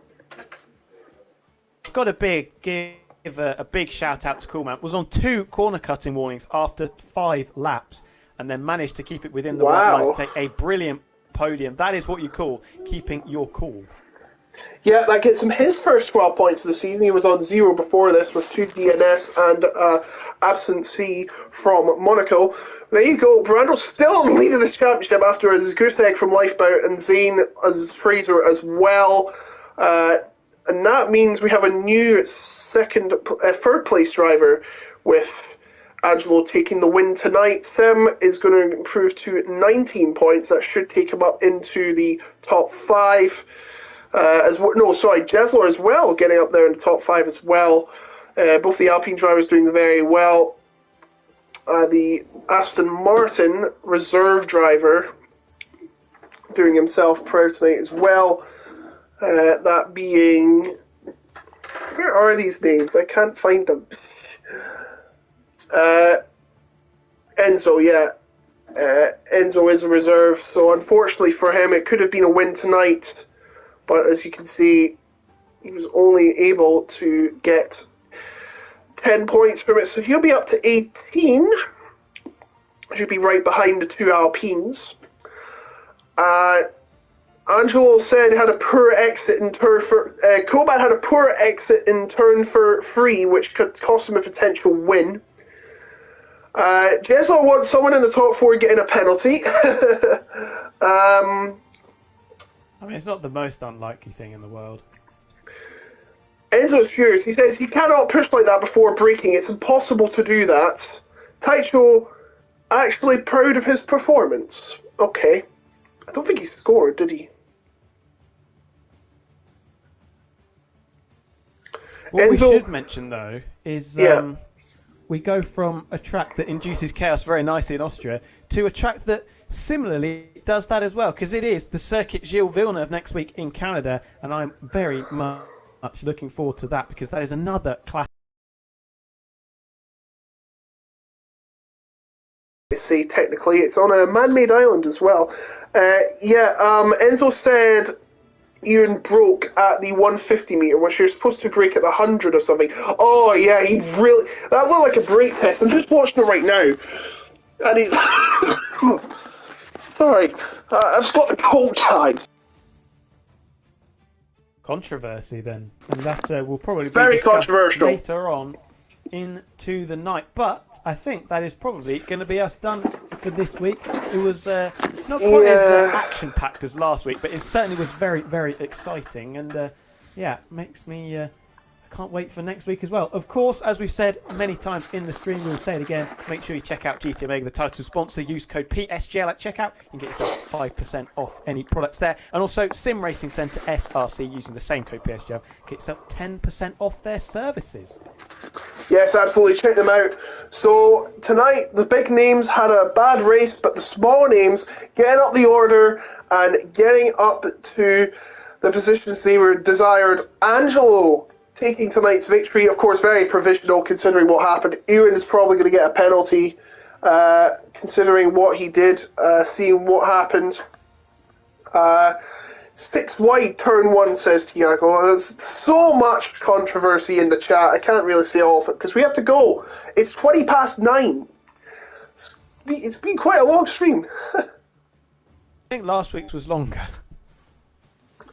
Speaker 2: Got to give a big shout out to Coolman. Was on 2 corner cutting warnings after 5 laps, and then managed to keep it within the white lines to take a brilliant podium. That is what you call keeping your cool.
Speaker 1: Yeah, that gets him his first 12 points of the season. He was on 0 before this with 2 DNFs and absentee from Monaco. There you go. Brando still in the lead of the championship after his goose egg from Lifeboat, and Zane as Fraser as well. And that means we have a new third place driver, with Angelo taking the win tonight. Sem is going to improve to 19 points. That should take him up into the top 5. Jesler as well, getting up there in the top 5 as well. Both the Alpine drivers doing very well. The Aston Martin reserve driver doing himself proud tonight as well. That being... Where are these names? I can't find them. Enzo, yeah. Enzo is a reserve, so unfortunately for him, it could have been a win tonight. But as you can see, he was only able to get 10 points from it. So he'll be up to 18. Should be right behind the 2 Alpines. Angelo said had a poor exit in turn for... Coban had a poor exit in turn for 3, which could cost him a potential win. Jesler wants someone in the top 4 getting a penalty.
Speaker 2: I mean, it's not the most unlikely thing in the world.
Speaker 1: Enzo's furious. He says he cannot push like that before braking. It's impossible to do that. Taicho actually proud of his performance. Okay. I don't think he scored, did he?
Speaker 2: What we should mention, though, is we go from a track that induces chaos very nicely in Austria to a track that similarly does that as well, because it is the Circuit Gilles Villeneuve next week in Canada, and I'm very much looking forward to that, because that is another classic.
Speaker 1: See, technically, it's on a man-made island as well. Enzo said Ian broke at the 150 metre, which you're supposed to break at the 100 or something. Oh, yeah, that looked like a brake test. I'm just watching it right now. And he's... Sorry, I've got the cold times.
Speaker 2: Controversy, then. And that will probably be
Speaker 1: very
Speaker 2: discussed
Speaker 1: controversial
Speaker 2: later on into the night. But I think that is probably going to be us done for this week. It was not quite as action-packed as last week, but it certainly was very, very exciting. And makes me... I can't wait for next week as well. Of course, as we've said many times in the stream, we'll say it again, make sure you check out GT Omega, the title sponsor. Use code PSGL at checkout. You can get yourself 5% off any products there. And also, Sim Racing Centre SRC, using the same code PSGL, get yourself 10% off their services.
Speaker 1: Yes, absolutely. Check them out. So, tonight, the big names had a bad race, but the small names getting up the order and getting up to the positions they were desired. Angelo taking tonight's victory, of course, very provisional considering what happened. Ewan is probably going to get a penalty, considering what he did, seeing what happened. 6 wide, turn 1, says Tiago. There's so much controversy in the chat. I can't really say all of it because we have to go. It's 20 past 9. It's been quite a long stream.
Speaker 2: I think last week's was longer.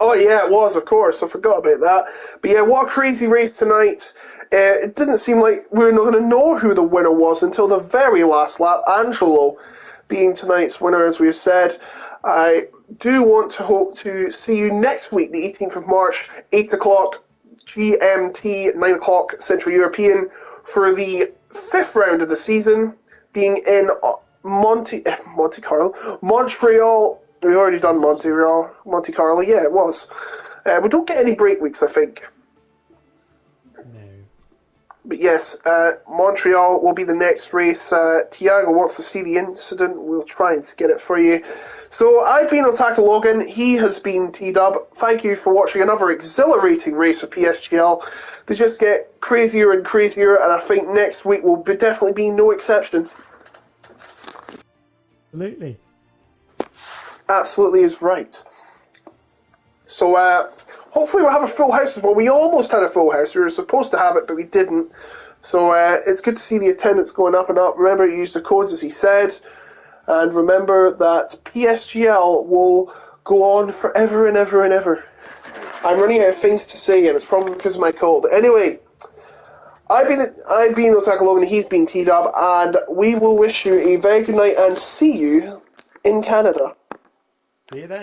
Speaker 1: Oh yeah, it was, of course. I forgot about that. But yeah, what a crazy race tonight. It didn't seem like we were not going to know who the winner was until the very last lap. Angelo being tonight's winner, as we've said. I do want to hope to see you next week, the 18th of March, 8 o'clock GMT, 9 o'clock Central European, for the 5th round of the season, being in Monte Carlo. Montreal. We've already done Monte Carlo. Yeah, it was. We don't get any break weeks, I think.
Speaker 2: No.
Speaker 1: But yes, Montreal will be the next race. Tiago wants to see the incident. We'll try and get it for you. So I've been Otaka Logan. He has been T-Dub. Thank you for watching another exhilarating race of PSGL. They just get crazier and crazier, and I think next week will definitely be no exception.
Speaker 2: Absolutely.
Speaker 1: Absolutely is right. So hopefully we'll have a full house as well. We almost had a full house. We were supposed to have it, but we didn't. So it's good to see the attendance going up and up. Remember to use the codes as he said. And remember that PSGL will go on forever and ever and ever. I'm running out of things to say, and it's probably because of my cold. Anyway, I've been Otaka Logan, he's been T-Dub, and we will wish you a very good night and see you in Canada.
Speaker 2: See you then.